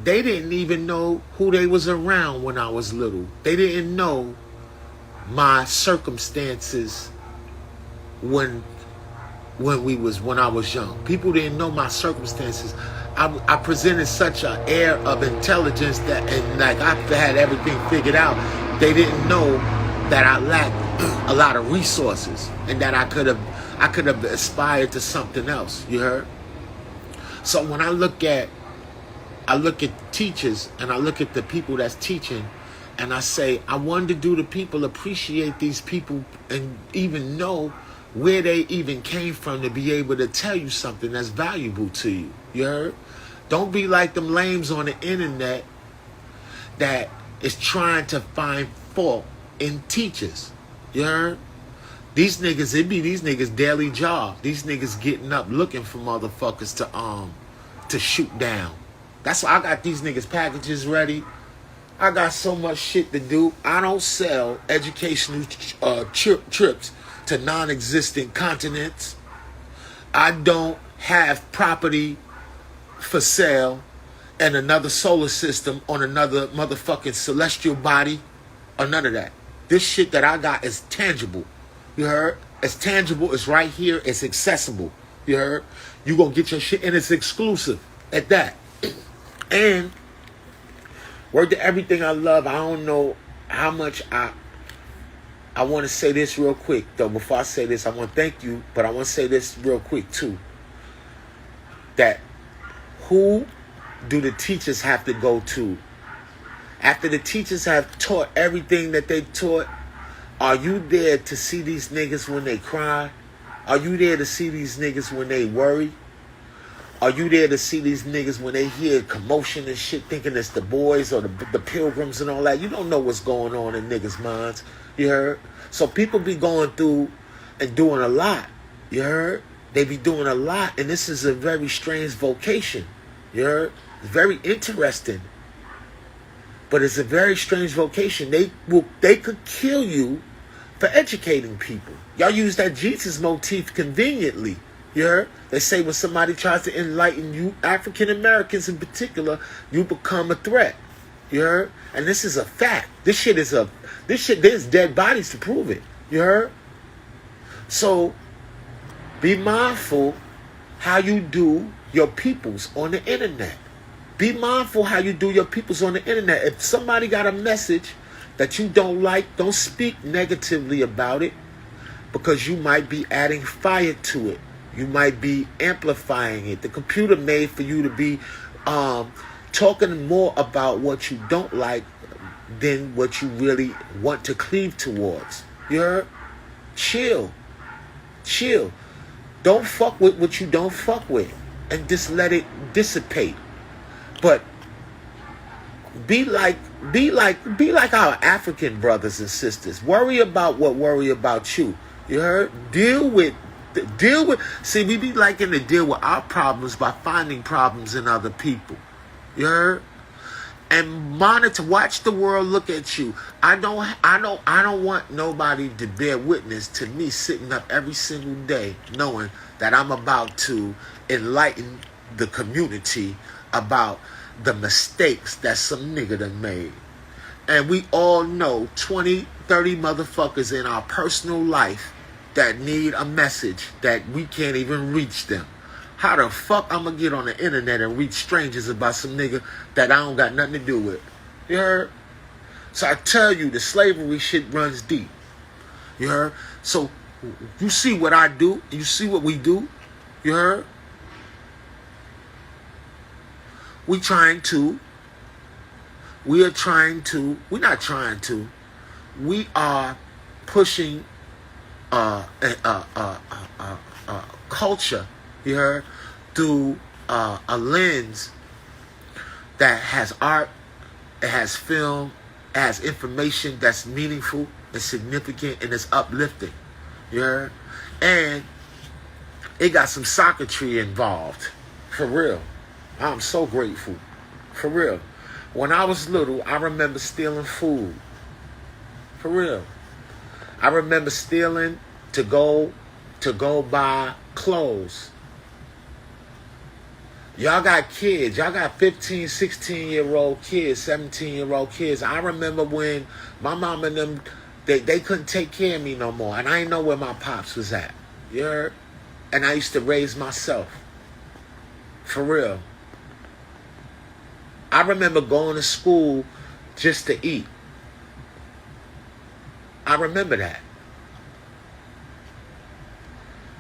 They didn't even know who they was around when I was little. They didn't know my circumstances when I was young. People didn't know my circumstances. I presented such an air of intelligence that, and like I had everything figured out. They didn't know that I lacked a lot of resources and that I could have aspired to something else. You heard? So when I look at I look at teachers and I look at the people that's teaching, and I say, I wonder, do the people appreciate these people and even know where they even came from to be able to tell you something that's valuable to you? You heard? Don't be like them lames on the internet that is trying to find fault in teachers. You heard? These niggas, it be these niggas' daily job. These niggas getting up looking for motherfuckers to shoot down. That's why I got these niggas' packages ready. I got so much shit to do. I don't sell educational trips to non-existent continents. I don't have property for sale in another solar system on another motherfucking celestial body or none of that. This shit that I got is tangible. You heard? It's tangible. It's right here. It's accessible. You heard? You gonna get your shit, and it's exclusive at that. And word to everything I love. I don't know how much I want to say this real quick, though. Before I say this, I want to thank you, but I want to say this real quick, too. That who do the teachers have to go to? After the teachers have taught everything that they taught, are you there to see these niggas when they cry? Are you there to see these niggas when they worry? Are you there to see these niggas when they hear commotion and shit, thinking it's the boys or the pilgrims and all that? You don't know what's going on in niggas' minds. You heard? So people be going through and doing a lot. You heard? They be doing a lot, and this is a very strange vocation. You heard? It's very interesting. But it's a very strange vocation. They could kill you for educating people. Y'all use that Jesus motif conveniently. You heard? They say when somebody tries to enlighten you, African Americans in particular, you become a threat. You heard? And this is a fact. This shit, there's dead bodies to prove it. You heard? So, be mindful how you do your peoples on the internet. Be mindful how you do your peoples on the internet. If somebody got a message that you don't like, don't speak negatively about it, because you might be adding fire to it. You might be amplifying it. The computer made for you to be talking more about what you don't like than what you really want to cleave towards. You heard? Chill. Chill. Don't fuck with what you don't fuck with, and just let it dissipate. But be like our African brothers and sisters. Worry about what worry about you. You heard? Deal with. See, we be liking to deal with our problems by finding problems in other people. You heard? And monitor, watch the world look at you. I don't want nobody to bear witness to me sitting up every single day knowing that I'm about to enlighten the community about the mistakes that some nigga done made. And we all know 20, 30 motherfuckers in our personal life that need a message that we can't even reach them. How the fuck I'm gonna get on the internet and reach strangers about some nigga that I don't got nothing to do with? You heard? So I tell you, the slavery shit runs deep. You heard? So you see what I do, you see what we do. You heard? We're not trying to, we are pushing culture, you heard, through a lens that has art, it has film, it has information that's meaningful and significant and it's uplifting, you heard? And it got some socketry involved, for real. I'm so grateful, for real. When I was little, I remember stealing food, for real. I remember stealing to go buy clothes. Y'all got kids. Y'all got 15, 16-year-old kids, 17-year-old kids. I remember when my mom and them, they couldn't take care of me no more. And I didn't know where my pops was at. You heard? And I used to raise myself. For real. I remember going to school just to eat. I remember that.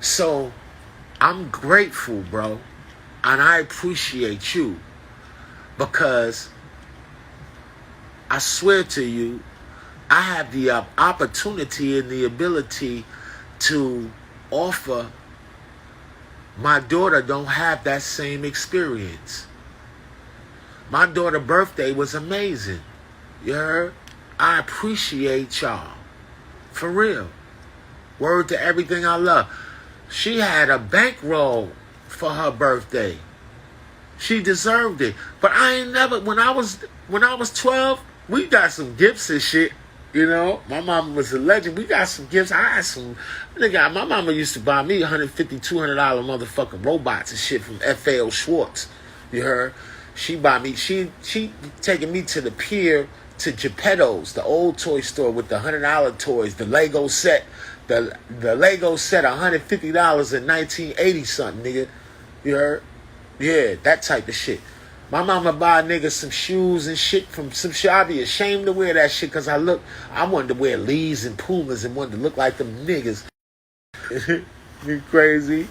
So, I'm grateful, bro. And I appreciate you Because I swear to you, I have the opportunity and the ability to offer my daughter don't have that same experience. My daughter's birthday was amazing. You heard? I appreciate y'all. For real. Word to everything I love. She had a bankroll for her birthday. She deserved it. But I ain't never, when I was 12, we got some gifts and shit. You know, my mama was a legend. We got some gifts. I had some, nigga, my mama used to buy me $150, $200 motherfucking robots and shit from F.A. Schwartz. You heard? She bought me, she taking me to the pier to Geppetto's, the old toy store with the $100 toys, the Lego set. The Lego set $150 in 1980 something, nigga. You heard? Yeah, that type of shit. My mama buy niggas some shoes and shit from some shit. I'd be ashamed to wear that shit because I wanted to wear Lees and Pumas and wanted to look like them niggas. You crazy?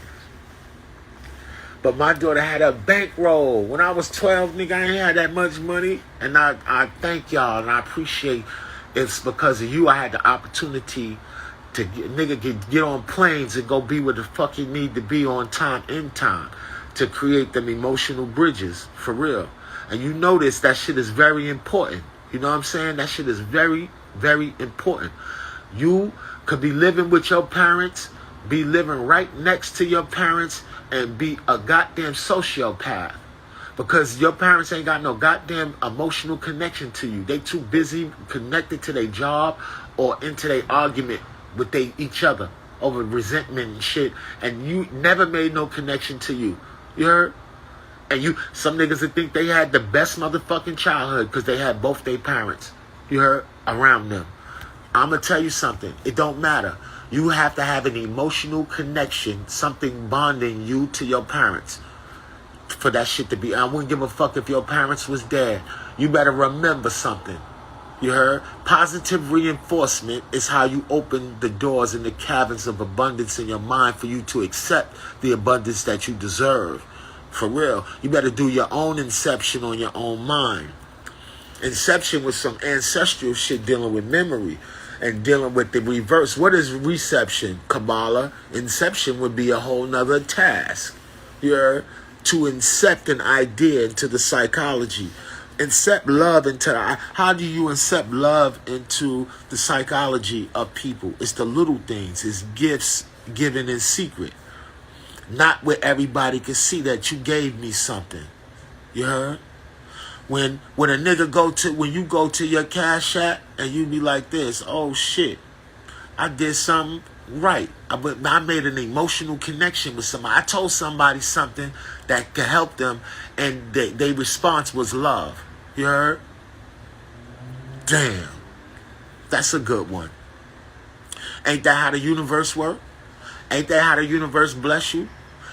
But my daughter had a bankroll. When I was 12, nigga, I ain't had that much money. And I thank y'all and I appreciate it's because of you I had the opportunity to get on planes and go be where the fuck you need to be on time, in time. To create them emotional bridges, for real. And you notice that shit is very important. You know what I'm saying? That shit is very, very important. You could be living with your parents, be living right next to your parents, and be a goddamn sociopath. Because your parents ain't got no goddamn emotional connection to you. They too busy connected to their job or into their argument with each other over resentment and shit. And you never made no connection to you. You heard? And some niggas that think they had the best motherfucking childhood because they had both their parents. You heard? Around them. I'm going to tell you something. It don't matter. You have to have an emotional connection, something bonding you to your parents for that shit to be. I wouldn't give a fuck if your parents was dead. You better remember something. You heard? Positive reinforcement is how you open the doors in the caverns of abundance in your mind for you to accept the abundance that you deserve. For real. You better do your own inception on your own mind. Inception was some ancestral shit dealing with memory and dealing with the reverse. What is reception? Kabbalah. Inception would be a whole nother task. You heard? To incept an idea into the psychology. Incept love into how do you incept love into the psychology of people? It's the little things. It's gifts given in secret. Not where everybody can see that you gave me something. You heard? When you go to your Cash App and you be like this, oh shit, I did something right. I made an emotional connection with somebody. I told somebody something that could help them, and their response was love. You heard? Damn. That's a good one. Ain't that how the universe work? Ain't that how the universe bless you?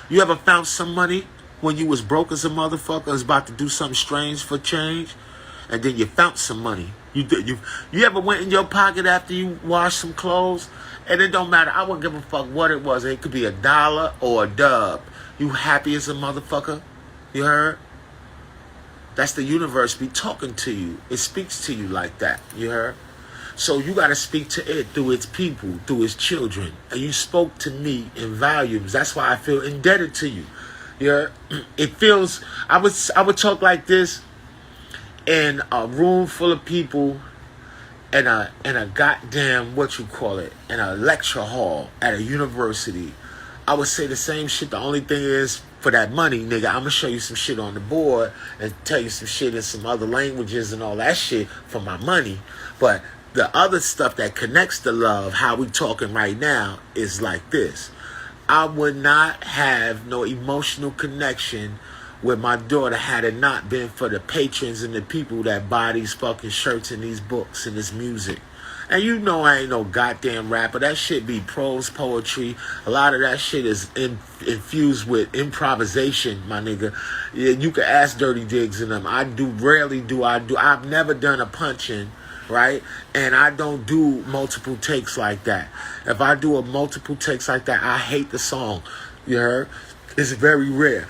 You ever found some money when you was broke as a motherfucker, was about to do something strange for change, and then you found some money? You ever went in your pocket after you washed some clothes? And it don't matter. I wouldn't give a fuck what it was. It could be $1 or a dub. You happy as a motherfucker? You heard? That's the universe be talking to you. It speaks to you like that. You heard? So you got to speak to it through its people, through its children. And you spoke to me in volumes. That's why I feel indebted to you. You heard? It feels... I would talk like this in a room full of people in a goddamn, in a lecture hall at a university. I would say the same shit. The only thing is, for that money, nigga, I'm going to show you some shit on the board and tell you some shit in some other languages and all that shit for my money. But the other stuff that connects to love, how we talking right now, is like this. I would not have no emotional connection with my daughter had it not been for the patrons and the people that buy these fucking shirts and these books and this music. And you know I ain't no goddamn rapper. That shit be prose poetry. A lot of that shit is infused with improvisation, my nigga. You can ask Dirty Diggs and them. I've never done a punch-in, right? And I don't do multiple takes like that. If I do a multiple takes like that, I hate the song. You heard? It's very rare.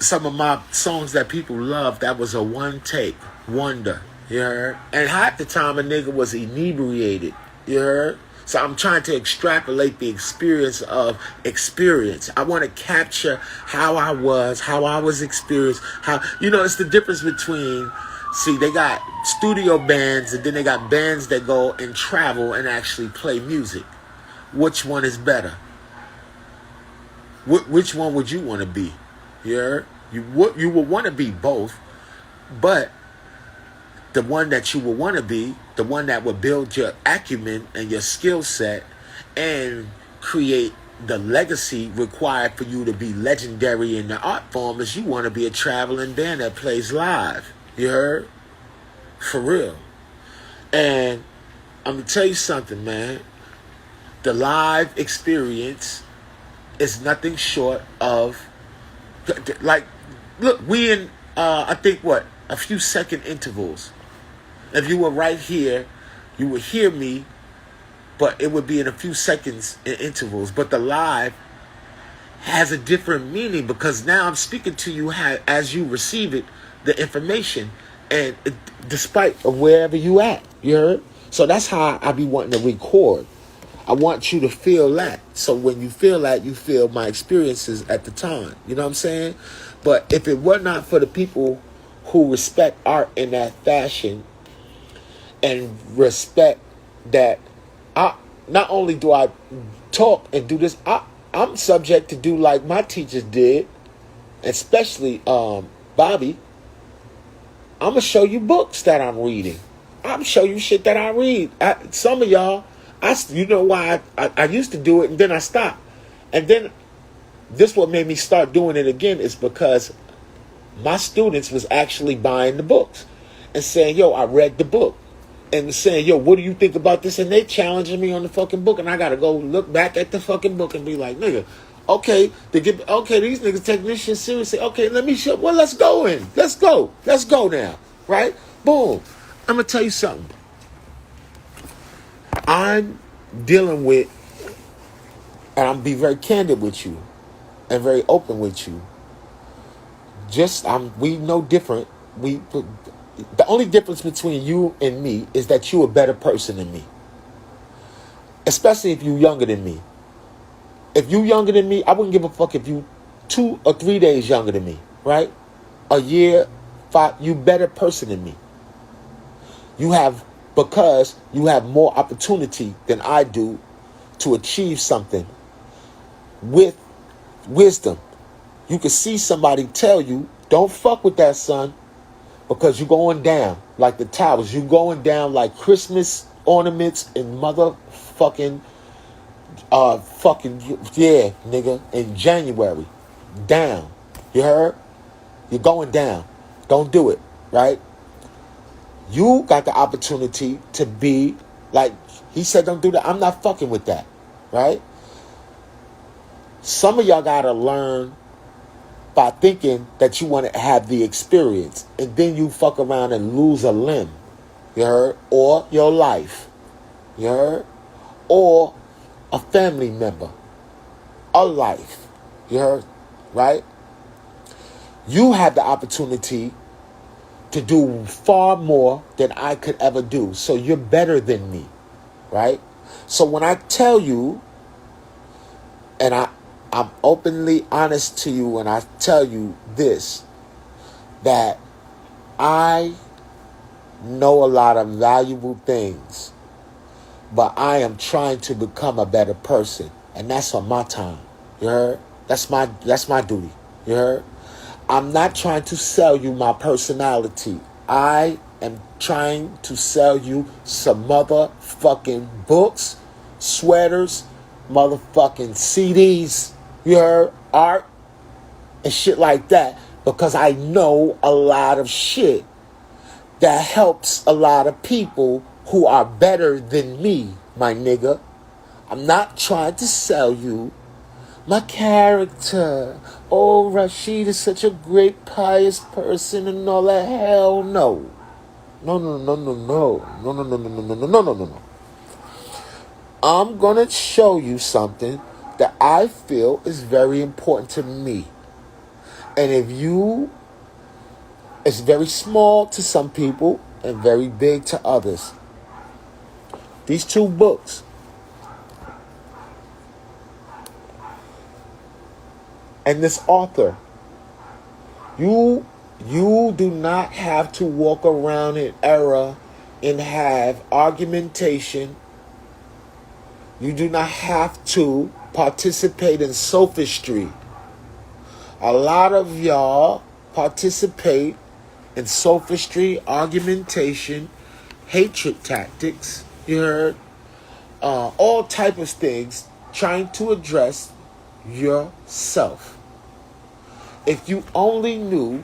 some of my songs that people love, that was a one take wonder. You heard? And half the time a nigga was inebriated. You heard? So I'm trying to extrapolate the experience of experience. I want to capture how I was experienced. How, it's the difference between, see, they got studio bands and then they got bands that go and travel and actually play music. Which one is better? Which one would you want to be? You heard? You would want to be both, but the one that you would want to be, the one that would build your acumen and your skill set and create the legacy required for you to be legendary in the art form, is you want to be a traveling band that plays live. You heard? For real. And I'm going to tell you something, man. The live experience is nothing short of, like, look, we in, I think, a few second intervals. If you were right here, you would hear me, but it would be in a few seconds in intervals. But the live has a different meaning because now I'm speaking to you as you receive it, the information, and despite of wherever you at, you heard? So that's how I be wanting to record. I want you to feel that. So when you feel that, you feel my experiences at the time. You know what I'm saying? But if it were not for the people who respect art in that fashion, and respect that, not only do I talk and do this, I'm subject to do like my teachers did, especially Bobby. I'm going to show you books that I'm reading. I'm going to show you shit that I read. Some of y'all, you know why I used to do it and then I stopped. And then this what made me start doing it again is because my students was actually buying the books and saying, yo, I read the book. And saying, yo, what do you think about this? And they challenging me on the fucking book. And I got to go look back at the fucking book and be like, nigga, okay, these niggas taking this shit seriously. Okay, let me show, well, let's go in. Let's go now, right? Boom. I'm going to tell you something. I'm dealing with, and I'm be very candid with you and very open with you. We know different. The only difference between you and me is that you're a better person than me. Especially if you're younger than me. If you're younger than me, I wouldn't give a fuck if you 2 or 3 days younger than me, right? A year, 5, you better person than me. Because you have more opportunity than I do to achieve something with wisdom. You can see somebody tell you, don't fuck with that, son. Because you're going down like the towers. You're going down like Christmas ornaments in motherfucking, yeah, nigga, in January. Down. You heard? You're going down. Don't do it, right? You got the opportunity to be, like, he said don't do that. I'm not fucking with that, right? Some of y'all got to learn by thinking that you want to have the experience, and then you fuck around and lose a limb, you heard? Or your life, you heard? Or a family member, a life, you heard? Right? You have the opportunity to do far more than I could ever do, so you're better than me, right? So when I tell you, and I'm openly honest to you when I tell you this, that I know a lot of valuable things, but I am trying to become a better person. And that's on my time. You heard? That's my duty. You heard? I'm not trying to sell you my personality. I am trying to sell you some motherfucking books, sweaters, motherfucking CDs, you heard, art, and shit like that, because I know a lot of shit that helps a lot of people who are better than me, my nigga. I'm not trying to sell you my character. Oh, Rashid is such a great, pious person and all that. Hell no. No. I'm going to show you something that I feel is very important to me. And if you, it's very small to some people and very big to others. These two books, and this author, you do not have to walk around in error and have argumentation. You do not have to participate in sophistry. A lot of y'all participate in sophistry, argumentation, hatred tactics. You heard? All type of things trying to address yourself. If you only knew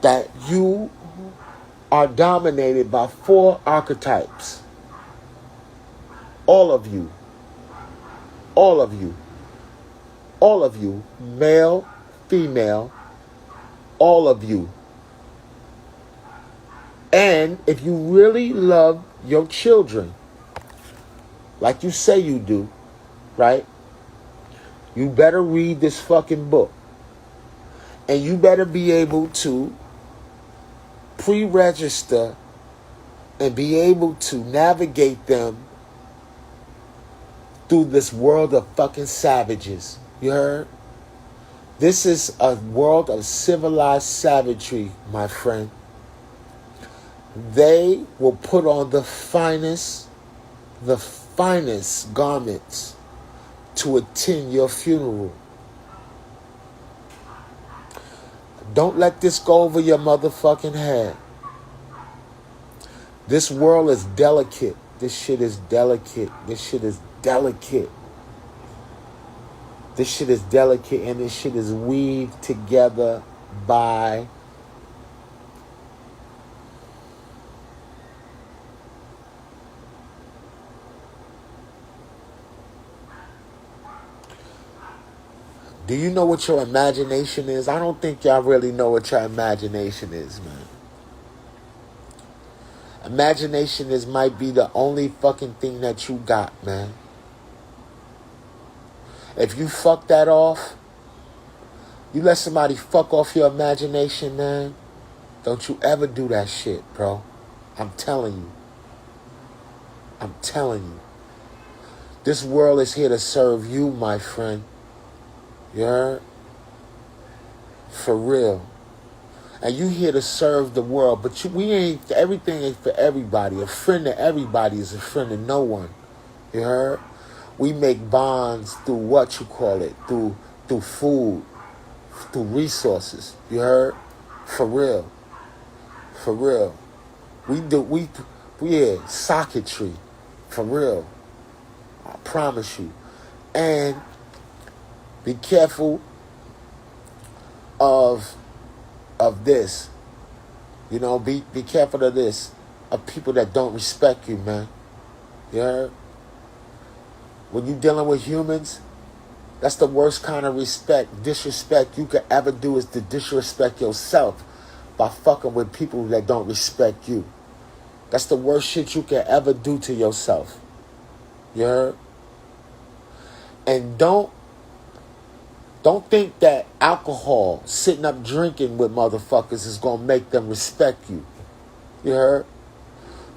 that you are dominated by 4 archetypes, all of you, male, female, all of you. And if you really love your children, like you say you do, right? You better read this fucking book. And you better be able to pre-register and be able to navigate them through this world of fucking savages. You heard? This is a world of civilized savagery, my friend. They will put on the finest garments to attend your funeral. Don't let this go over your motherfucking head. This world is delicate. This shit is delicate. This shit is delicate. This shit is delicate, and this shit is weaved together by Do you know what your imagination is? I don't think y'all really know what your imagination is, man. Imagination might be the only fucking thing that you got, man. If you fuck that off, you let somebody fuck off your imagination, man, don't you ever do that shit, bro. I'm telling you. I'm telling you. This world is here to serve you, my friend. You heard? For real. And you here to serve the world, but everything ain't for everybody. A friend to everybody is a friend to no one. You heard? We make bonds through through food, through resources. You heard? For real. For real. We socketry. For real. I promise you. And be careful of this. You know, be careful of this. Of people that don't respect you, man. You heard? When you're dealing with humans, that's the worst kind of disrespect you could ever do, is to disrespect yourself by fucking with people that don't respect you. That's the worst shit you can ever do to yourself. You heard? And don't think that alcohol, sitting up drinking with motherfuckers, is going to make them respect you. You heard?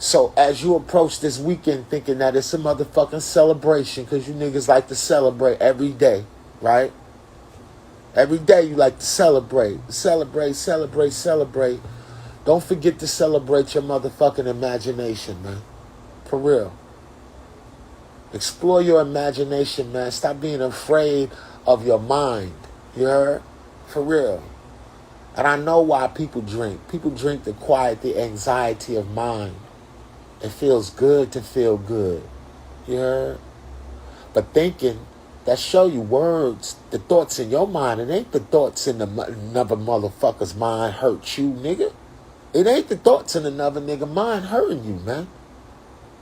So as you approach this weekend thinking that it's a motherfucking celebration, because you niggas like to celebrate every day, right? Every day you like to celebrate. Celebrate. Don't forget to celebrate your motherfucking imagination, man. For real. Explore your imagination, man. Stop being afraid of your mind. You heard? For real. And I know why people drink. People drink to quiet the anxiety of mind. It feels good to feel good. You heard? But thinking, that show you words, the thoughts in your mind. It ain't the thoughts in another motherfucker's mind hurt you, nigga. It ain't the thoughts in another nigga mind hurting you, man.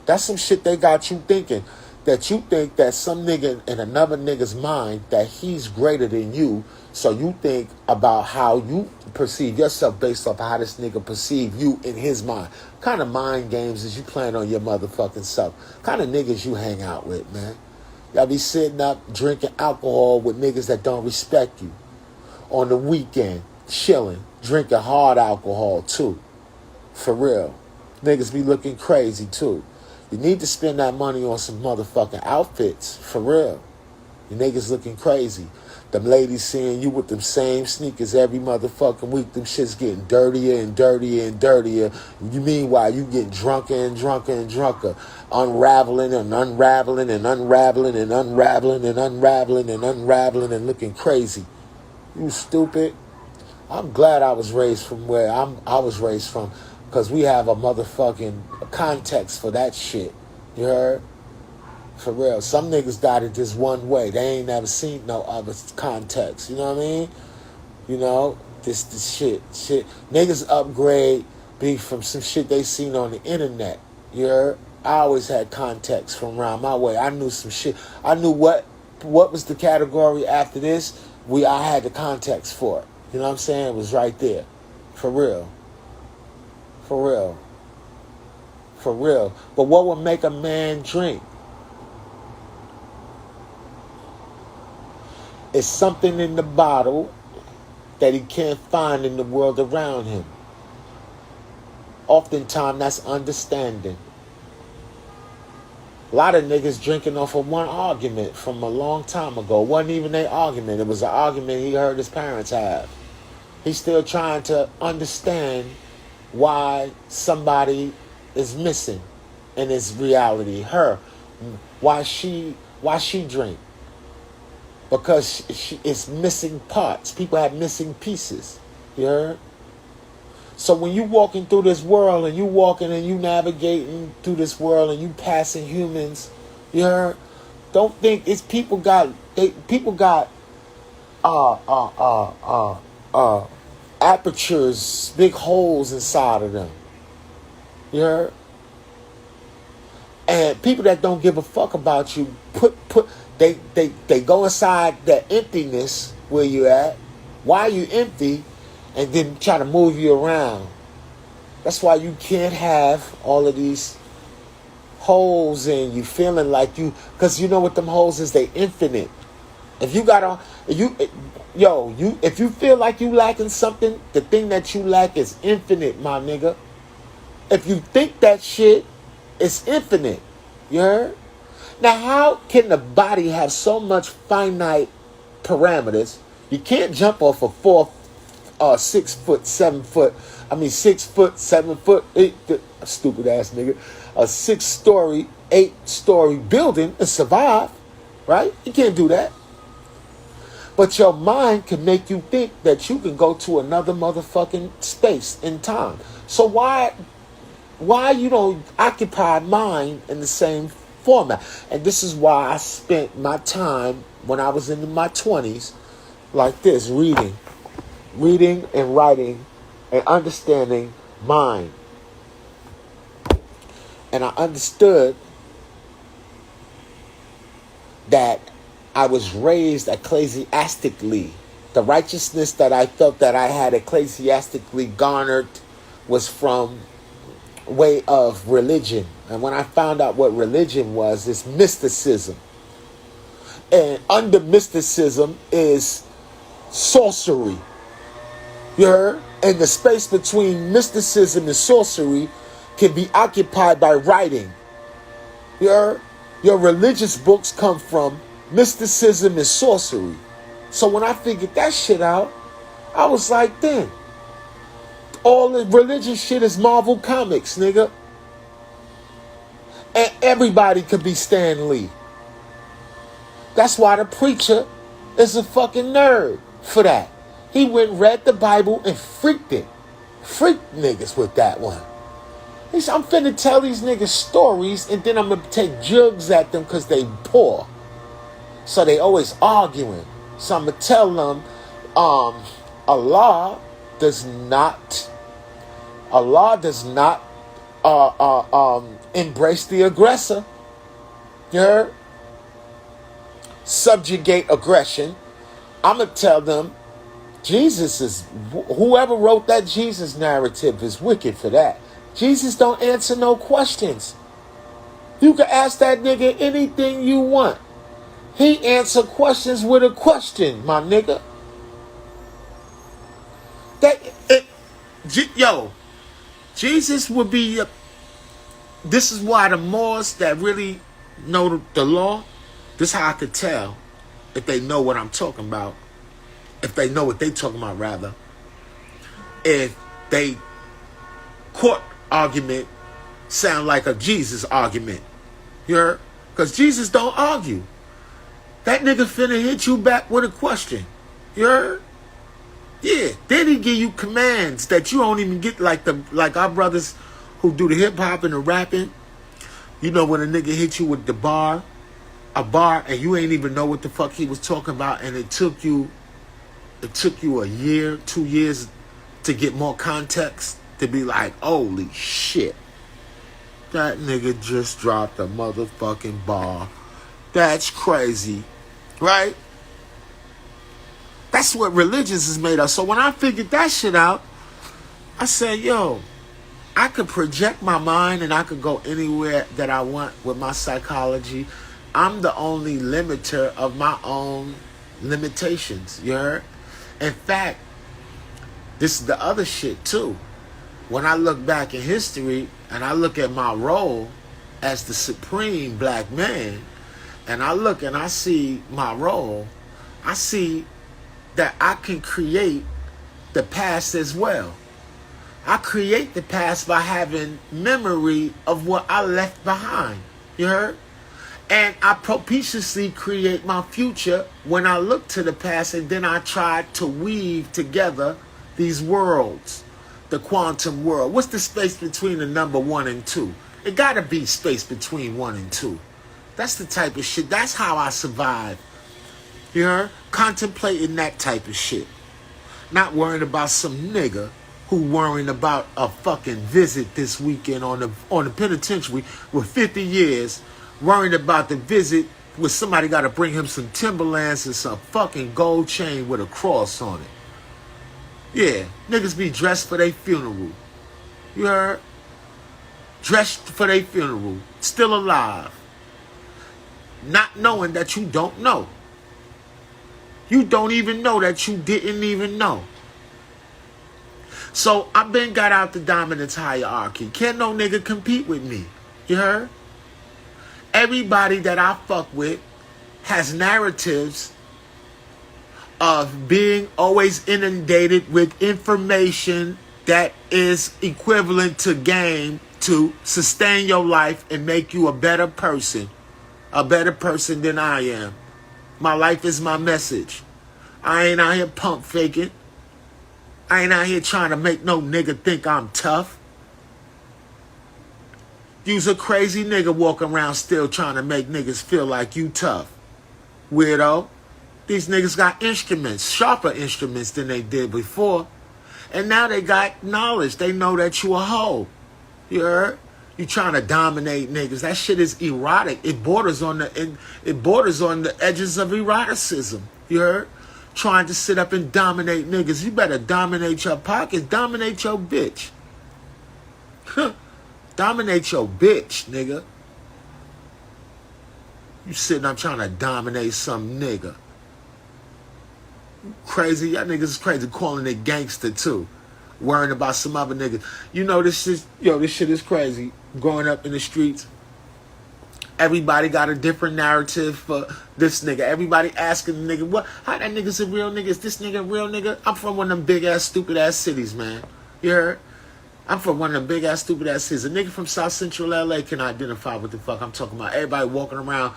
That's some shit they got you thinking. That you think that some nigga in another nigga's mind, that he's greater than you, so you think about how you perceive yourself based off how this nigga perceive you in his mind. What kind of mind games is you playing on your motherfucking self? What kind of niggas you hang out with, man? Y'all be sitting up drinking alcohol with niggas that don't respect you. on the weekend, chilling, drinking hard alcohol too. For real. Niggas be looking crazy too. You need to spend that money on some motherfucking outfits. For real. You niggas looking crazy. Them ladies seeing you with them same sneakers every motherfucking week. Them shit's getting dirtier and dirtier and dirtier. You meanwhile, you get drunker and drunker and drunker. Unraveling and unraveling and unraveling and unraveling and unraveling and unraveling and looking crazy. You stupid. I'm glad I was raised from where I was raised from. Because we have a motherfucking context for that shit. You heard? For real. Some niggas got it this one way. They ain't never seen no other context. You know what I mean? You know? This shit. Niggas upgrade be from some shit they seen on the internet. You heard? I always had context from around my way. I knew some shit. I knew what was the category after this. I had the context for it. You know what I'm saying? It was right there. For real. For real. For real. But what would make a man drink? It's something in the bottle that he can't find in the world around him. Oftentimes, that's understanding. A lot of niggas drinking off of one argument from a long time ago. It wasn't even an argument. It was an argument he heard his parents have. He's still trying to understand why somebody is missing in his reality. Her. Why she drink. Because it's missing parts. People have missing pieces. You heard? So when you walking through this world and you walking and you navigating through this world and you passing humans, you heard? Don't think it's people got apertures, big holes inside of them. You heard? And people that don't give a fuck about you They go inside that emptiness where you at, why you empty, and then try to move you around. That's why you can't have all of these holes in you feeling like you, because you know what them holes is, they infinite. If you got if you feel like you lacking something, the thing that you lack is infinite, my nigga. If you think that shit, it's infinite. You heard? Now, how can the body have so much finite parameters? You can't jump off a 6 foot, 7 foot, 6 foot, 7 foot, stupid ass nigga, a 6-story, 8-story building and survive, right? You can't do that. But your mind can make you think that you can go to another motherfucking space in time. So why you don't occupy mind in the same format? And this is why I spent my time when I was in my 20s like this, reading and writing and understanding mind. And I understood that I was raised ecclesiastically. The righteousness that I felt that I had ecclesiastically garnered was from way of religion. And when I found out what religion was, it's mysticism. And under mysticism is sorcery. You heard? And the space between mysticism and sorcery can be occupied by writing. You heard? Your religious books come from mysticism and sorcery. So when I figured that shit out, I was like, then all the religious shit is Marvel Comics, nigga. And everybody could be Stan Lee. That's why the preacher is a fucking nerd for that. He went and read the Bible and freaked it. Freaked niggas with that one. He said, I'm finna tell these niggas stories and then I'm gonna take jugs at them because they poor. So they always arguing. So I'm gonna tell them Allah does not embrace the aggressor. You heard? Subjugate aggression. I'm gonna tell them whoever wrote that Jesus narrative is wicked for that. Jesus don't answer no questions. You can ask that nigga anything you want. He answer questions with a question, my nigga. Yo, Jesus would be. This is why the Moors that really know the law, this is how I could tell if they know what I'm talking about. If they know what they talking about, rather. If they court argument sound like a Jesus argument. You heard? Because Jesus don't argue. That nigga finna hit you back with a question. You heard? Yeah. Then he give you commands that you don't even get, like our brothers who do the hip hop and the rapping. You know when a nigga hit you with a bar, and you ain't even know what the fuck he was talking about, and it took you a year, 2 years to get more context, to be like, holy shit, that nigga just dropped a motherfucking bar. That's crazy, right? That's what religions is made of. So when I figured that shit out, I said, yo, I could project my mind and I could go anywhere that I want with my psychology. I'm the only limiter of my own limitations, you heard? In fact, this is the other shit too. When I look back in history and I look at my role as the supreme black man, and I look and I see my role, I see that I can create the past as well. I create the past by having memory of what I left behind. You heard? And I propitiously create my future when I look to the past, and then I try to weave together these worlds. The quantum world. What's the space between the number 1 and 2? It gotta be space between 1 and 2. That's the type of shit. That's how I survive. You heard? Contemplating that type of shit. Not worrying about some nigga who worrying about a fucking visit this weekend on the penitentiary with 50 years, worrying about the visit where somebody got to bring him some Timberlands and some fucking gold chain with a cross on it. Yeah, niggas be dressed for their funeral. You heard? Dressed for their funeral. Still alive. Not knowing that you don't know. You don't even know that you didn't even know. So I been got out the dominance hierarchy. Can't no nigga compete with me. You heard? Everybody that I fuck with has narratives of being always inundated with information that is equivalent to game to sustain your life and make you a better person than I am. My life is my message. I ain't out here pump faking. I ain't out here trying to make no nigga think I'm tough. You's a crazy nigga walking around still trying to make niggas feel like you tough. Weirdo. These niggas got instruments, sharper instruments than they did before. And now they got knowledge. They know that you a hoe. You heard? You trying to dominate niggas. That shit is erotic. It borders on the edges of eroticism. You heard? Trying to sit up and dominate niggas. You better dominate your pockets. Dominate your bitch. Dominate your bitch, nigga. You sitting up trying to dominate some nigga. Crazy. Y'all niggas is crazy. Calling it gangster too. Worrying about some other niggas. You know this shit is crazy. Growing up in the streets. Everybody got a different narrative for this nigga. Everybody asking the nigga, what? How that nigga's a real nigga? Is this nigga a real nigga? I'm from one of them big ass stupid ass cities, man. You heard? I'm from one of them big ass stupid ass cities. A nigga from South Central LA can identify what the fuck I'm talking about. Everybody walking around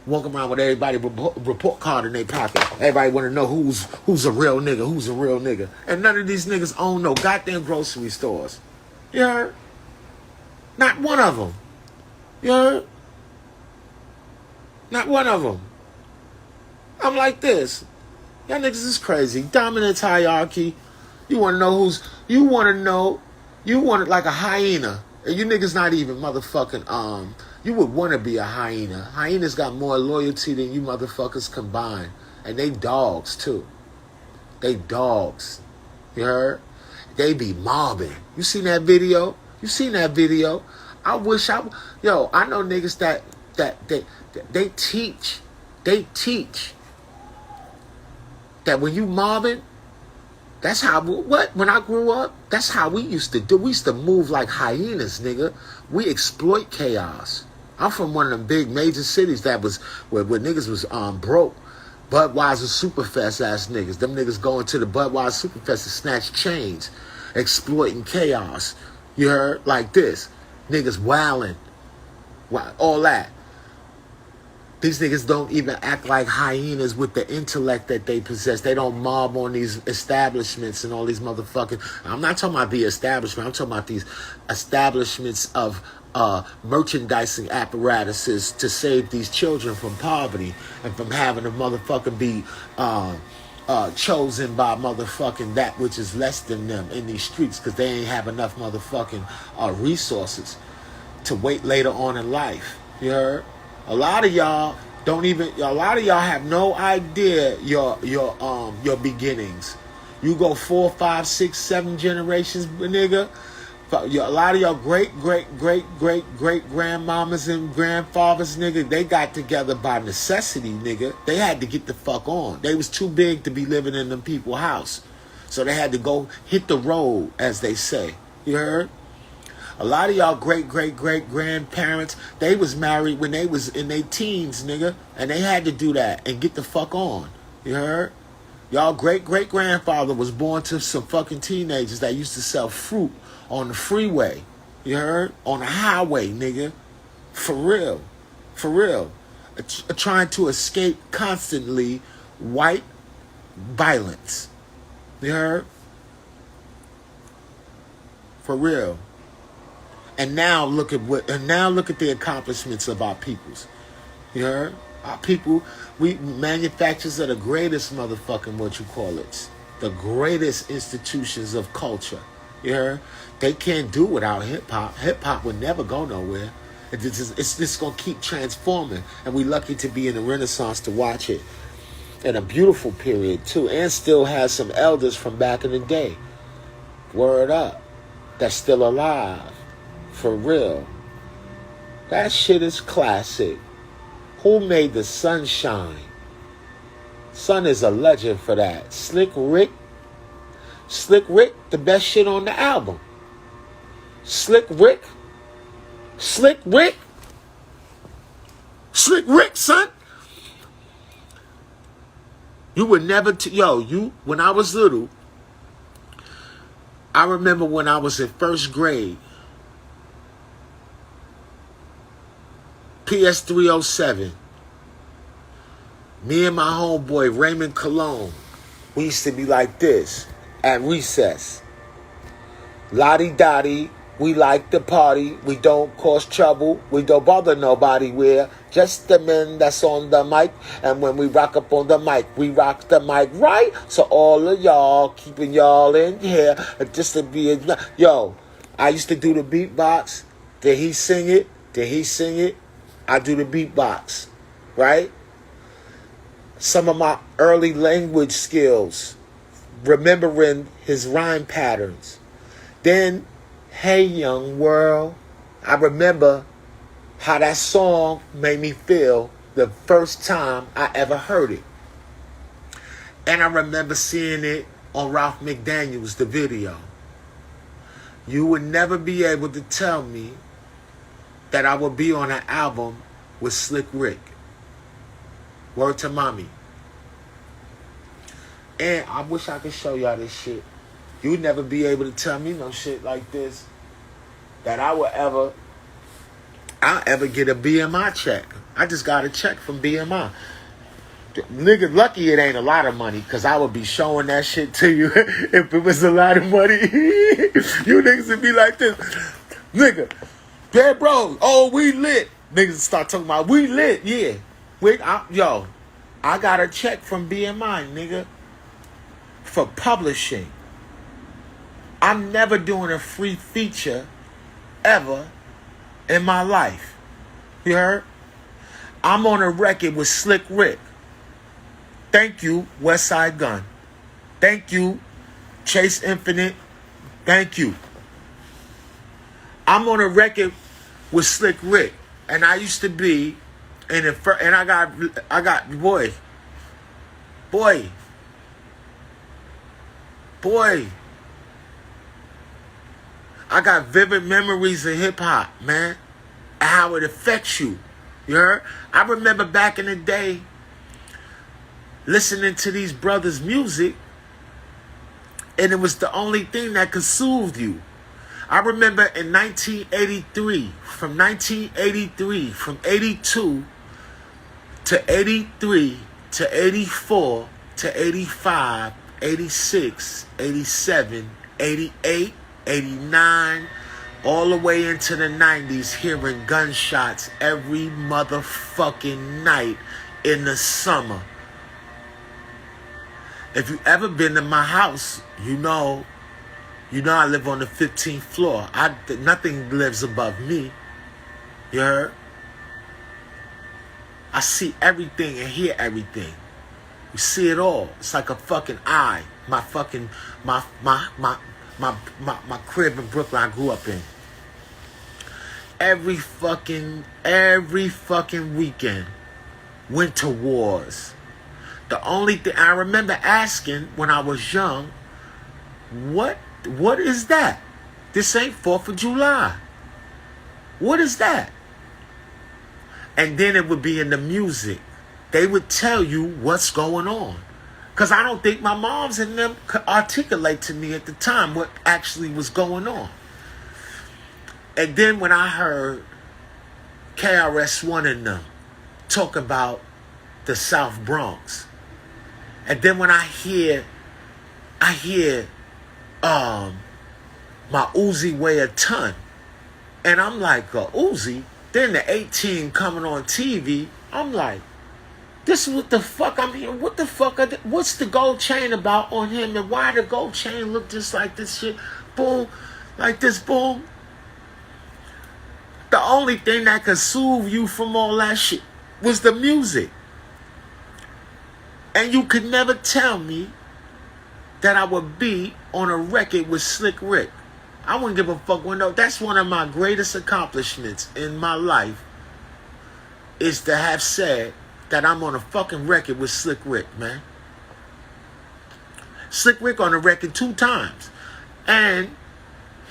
with everybody report card in their pocket. Everybody want to know who's a real nigga, And none of these niggas own no goddamn grocery stores. You heard? Not one of them. You heard? Not one of them. I'm like this. Y'all niggas is crazy. Dominance hierarchy. You want it like a hyena. And you niggas not even motherfucking, you would want to be a hyena. Hyenas got more loyalty than you motherfuckers combined. And they dogs, too. They dogs. You heard? They be mobbing. You seen that video? I wish I know niggas that they teach that when you mobbing That's how, what? When I grew up, that's how we used to do. We used to move like hyenas, nigga. We exploit chaos. I'm from one of them big major cities that was, where niggas was broke. Budweiser Superfest ass niggas. Them niggas going to the Budweiser Superfest to snatch chains. Exploiting chaos. You heard? Like this. Niggas wilding. All that. These niggas don't even act like hyenas with the intellect that they possess. They don't mob on these establishments and all these motherfucking... I'm not talking about the establishment. I'm talking about these establishments of merchandising apparatuses to save these children from poverty and from having a motherfucker be chosen by motherfucking that which is less than them in these streets because they ain't have enough motherfucking resources to wait later on in life. You heard? A lot of y'all have no idea your beginnings. You go 4, 5, 6, 7 generations, nigga. A lot of y'all great grandmamas and grandfathers, nigga, they got together by necessity, nigga. They had to get the fuck on. They was too big to be living in them people's house. So they had to go hit the road, as they say. You heard? A lot of y'all great grandparents, they was married when they was in their teens, nigga. And they had to do that and get the fuck on. You heard? Y'all great grandfather was born to some fucking teenagers that used to sell fruit on the freeway. You heard? On the highway, nigga. For real. For real. Trying to escape constantly white violence. You heard? For real. And now look at the accomplishments of our peoples. You heard? Our people, we manufacturers are the greatest motherfucking the greatest institutions of culture. You heard? They can't do without hip hop. Hip hop will never go nowhere. It's just gonna keep transforming, and we lucky to be in the Renaissance to watch it. In a beautiful period too, and still has some elders from back in the day. Word up, that's still alive. For real. That shit is classic. Who made the sunshine? Sun is a legend for that. Slick Rick, the best shit on the album. Slick Rick, son. You would never, when I was little, I remember when I was in first grade, PS 307. Me and my homeboy Raymond Cologne, we used to be like this at recess. Lottie-dottie, we like to party, we don't cause trouble, we don't bother nobody, we're just the men that's on the mic, and when we rock up on the mic, we rock the mic right, so all of y'all, keeping y'all in here, just to be, I used to do the beatbox, did he sing it, I do the beatbox, right? Some of my early language skills, remembering his rhyme patterns. Then, Hey Young World, I remember how that song made me feel the first time I ever heard it. And I remember seeing it on Ralph McDaniel's, the video. You would never be able to tell me that I would be on an album with Slick Rick. Word to mommy. And I wish I could show y'all this shit. You'd never be able to tell me no shit like this. That I'll ever get a BMI check. I just got a check from BMI. Nigga, lucky it ain't a lot of money, because I would be showing that shit to you if it was a lot of money. You niggas would be like this. Nigga, yeah, bro, oh, we lit. Niggas start talking about, we lit, yeah. I got a check from BMI, nigga, for publishing. I'm never doing a free feature ever in my life. You heard? I'm on a record with Slick Rick. Thank you, Westside Gun. Thank you, Chase Infinite. Thank you. I'm on a record with Slick Rick, and I used to be in the first, and I got boy. boy, I got vivid memories of hip-hop, man. And how it affects you. You heard? I remember back in the day listening to these brothers' music, and it was the only thing that could soothe you. I remember in 1983, from 82 to 83 to 84 to 85, 86, 87, 88, 89, all the way into the 90s, hearing gunshots every motherfucking night in the summer. If you ever been to my house, you know I live on the 15th floor. Nothing lives above me. You heard? I see everything and hear everything. You see it all. It's like a fucking eye. My crib in Brooklyn I grew up in. Every fucking weekend, winter wars. The only thing I remember asking when I was young, what is that? This ain't 4th of July. What is that? And then it would be in the music. They would tell you what's going on. Because I don't think my moms and them could articulate to me at the time what actually was going on. And then when I heard KRS-One and them talk about the South Bronx, and then when I hear my Uzi weigh a ton, and I'm like, Uzi? Then the 18 coming on TV, I'm like, this is what the fuck I'm hearing. What the fuck? What's the gold chain about on him? And why the gold chain look just like this shit? Boom. Like this, boom. The only thing that could soothe you from all that shit was the music. And you could never tell me that I would be on a record with Slick Rick. I wouldn't give a fuck. That's one of my greatest accomplishments in my life, is to have said that I'm on a fucking record with Slick Rick, man. Slick Rick on the record 2 times. And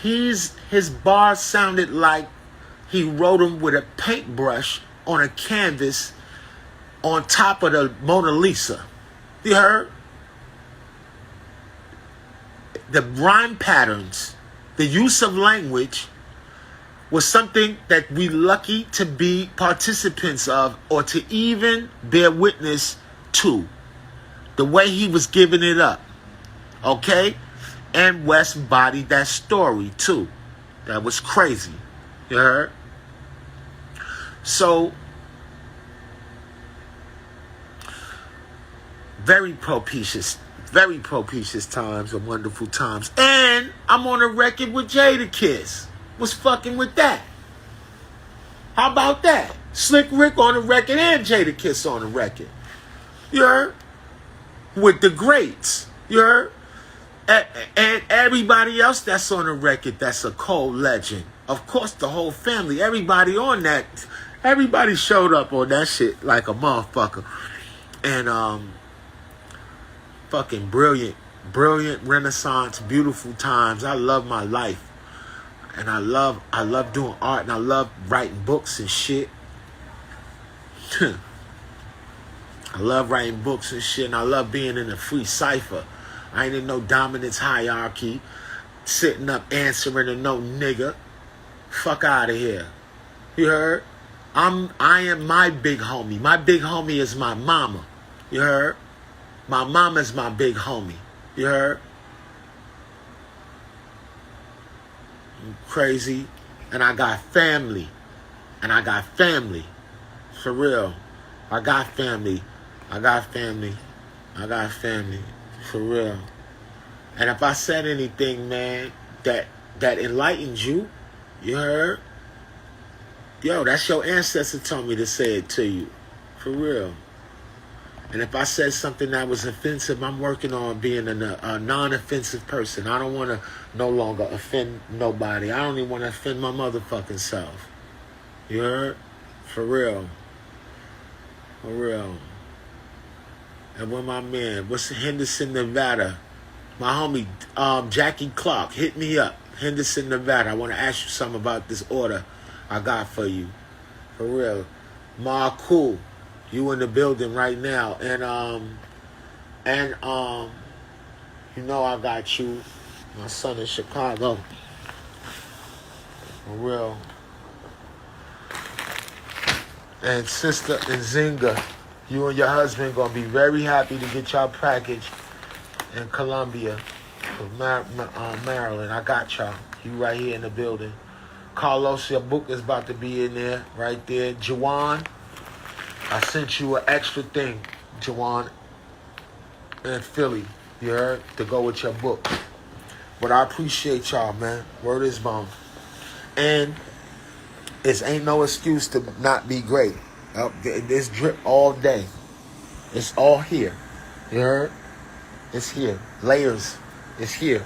his bars sounded like he wrote them with a paintbrush on a canvas on top of the Mona Lisa. You heard? The rhyme patterns, the use of language was something that we lucky to be participants of, or to even bear witness to. The way he was giving it up. Okay? And Wes bodied that story too. That was crazy. You heard? So, very propitious times and wonderful times. And I'm on a record with Jadakiss. Was fucking with that. How about that? Slick Rick on the record and Jadakiss on the record. You heard? With the greats. You heard? And everybody else that's on the record that's a cold legend. Of course, the whole family, everybody on that, everybody showed up on that shit like a motherfucker. And fucking brilliant renaissance, beautiful times. I love my life. And I love doing art, and I love writing books and shit. I love writing books and shit, and I love being in a free cipher. I ain't in no dominance hierarchy, sitting up answering to no nigga. Fuck out of here. You heard? I am my big homie. My big homie is my mama. You heard? My mama's my big homie. You heard? I'm crazy. And I got family. For real. I got family. For real. And if I said anything, man, that enlightened you, you heard? Yo, that's your ancestor told me to say it to you. For real. And if I said something that was offensive, I'm working on being a non-offensive person. I don't want to no longer offend nobody. I don't even want to offend my motherfucking self. You heard? For real. And when my man, what's Henderson, Nevada? My homie Jackie Clark, hit me up. Henderson, Nevada. I want to ask you something about this order I got for you. For real. Ma Cool, you in the building right now. And you know I got you. My son in Chicago. For real. And Sister Nzinga, you and your husband gonna be very happy to get y'all package in Columbia, Maryland. I got y'all. You right here in the building. Carlos, your book is about to be in there, right there. Jawan, I sent you an extra thing, Jawan, in Philly, you heard, to go with your book. But I appreciate y'all, man. Word is bone. And it ain't no excuse to not be great. This drip all day. It's all here. You heard? It's here. Layers. It's here.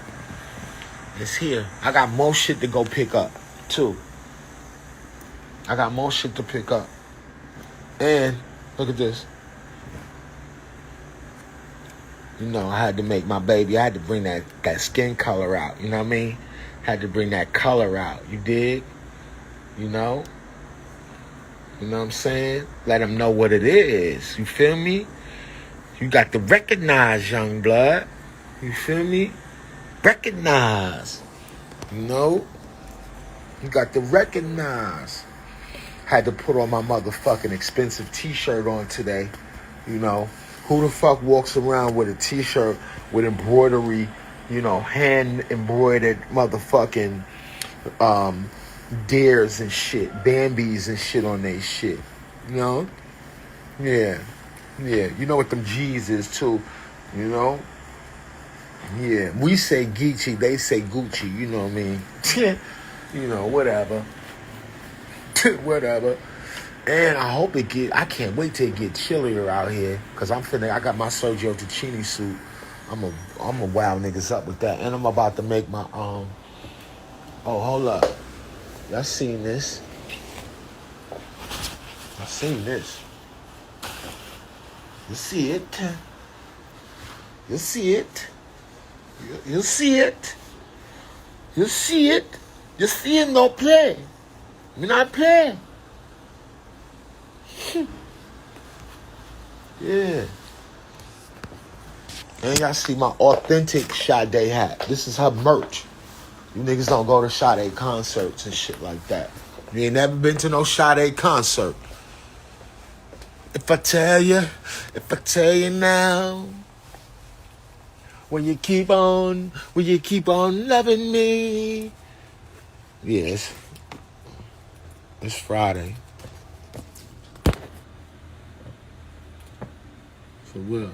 It's here. I got more shit to go pick up, too. I got more shit to pick up. And, look at this. You know, I had to make my baby, I had to bring that skin color out. You know what I mean? Had to bring that color out. You dig? You know? You know what I'm saying? Let them know what it is. You feel me? You got to recognize, young blood. You feel me? Recognize. You know? You got to recognize. Had to put on my motherfucking expensive t-shirt on today. You know? Who the fuck walks around with a t-shirt with embroidery, you know, hand embroidered motherfucking deers and shit, Bambis and shit on they shit, you know? Yeah. You know what them G's is too, you know? Yeah. We say Geechee, they say Gucci, you know what I mean? You know, whatever. Whatever. And I hope I can't wait till it get chillier out here, cause I got my Sergio Tacchini suit. I'm a wow niggas up with that. And I'm about to make my, oh, hold up. Y'all seen this? I seen this. You see it? You see it? You see it? You see it? You see it? No play. Me not play. Yeah. And y'all see my authentic Sade hat. This is her merch. You niggas don't go to Sade concerts and shit like that. You ain't never been to no Sade concert. If I tell you now, will you keep on loving me? Yes. It's Friday. For real.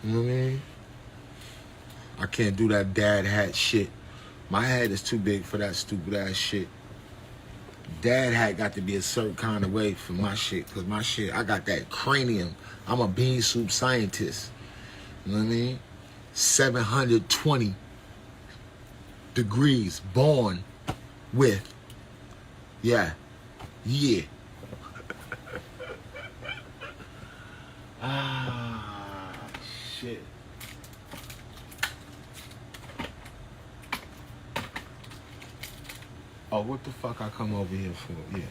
You know what I mean? I can't do that dad hat shit. My head is too big for that stupid ass shit. Dad hat got to be a certain kind of way for my shit. Cause my shit, I got that cranium. I'm a bean soup scientist. You know what I mean? 720 degrees born with. Yeah. Ah, shit. Oh, what the fuck I come over here for? Yeah.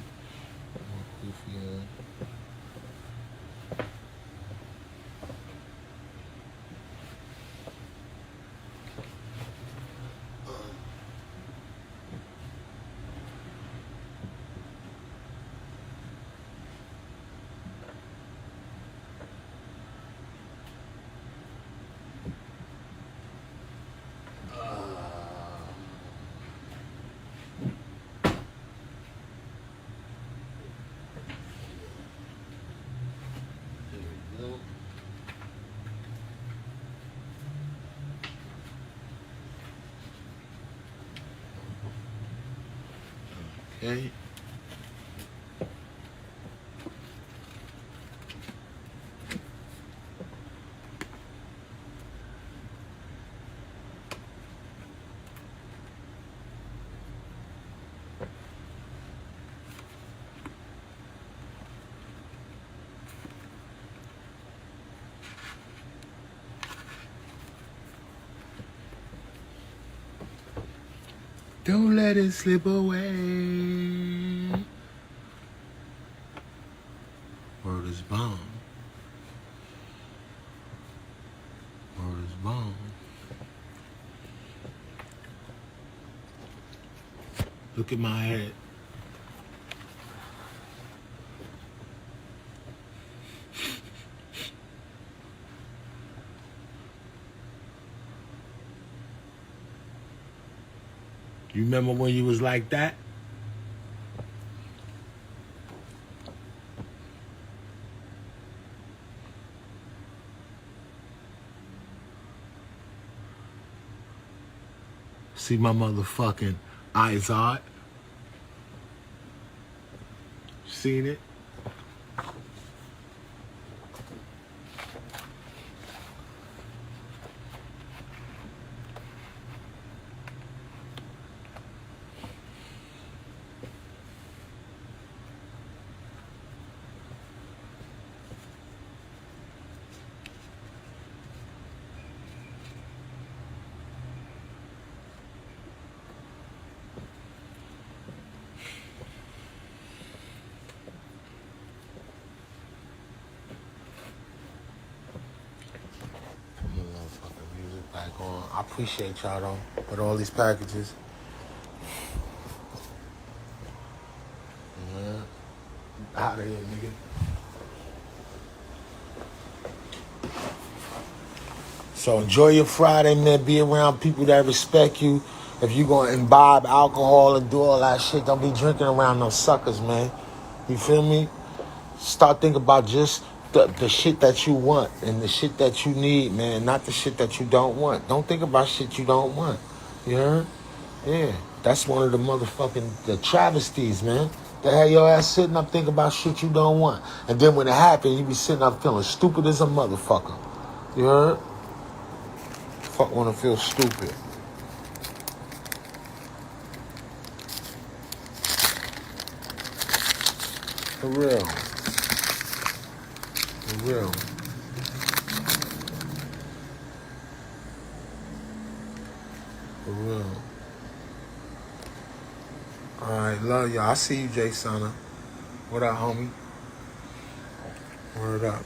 Okay. Don't let it slip away. Word is bond. Word is bond. Look at my head. You remember when you was like that? See my motherfucking eyes out? Seen it? Back on. I appreciate y'all though with all these packages. Yeah. Out of here, nigga. So enjoy your Friday, man. Be around people that respect you. If you gonna imbibe alcohol and do all that shit, don't be drinking around no suckers, man. You feel me? Start thinking about just the shit that you want and the shit that you need, man. Not the shit that you don't want. Don't think about shit you don't want. You heard? Yeah. That's one of the the travesties, man. They have your ass sitting up thinking about shit you don't want. And then when it happens, you be sitting up feeling stupid as a motherfucker. You heard? Fuck wanna feel stupid. For real. For real. For real. Alright, love y'all. I see you, Jay Sana. What up, homie? Word up.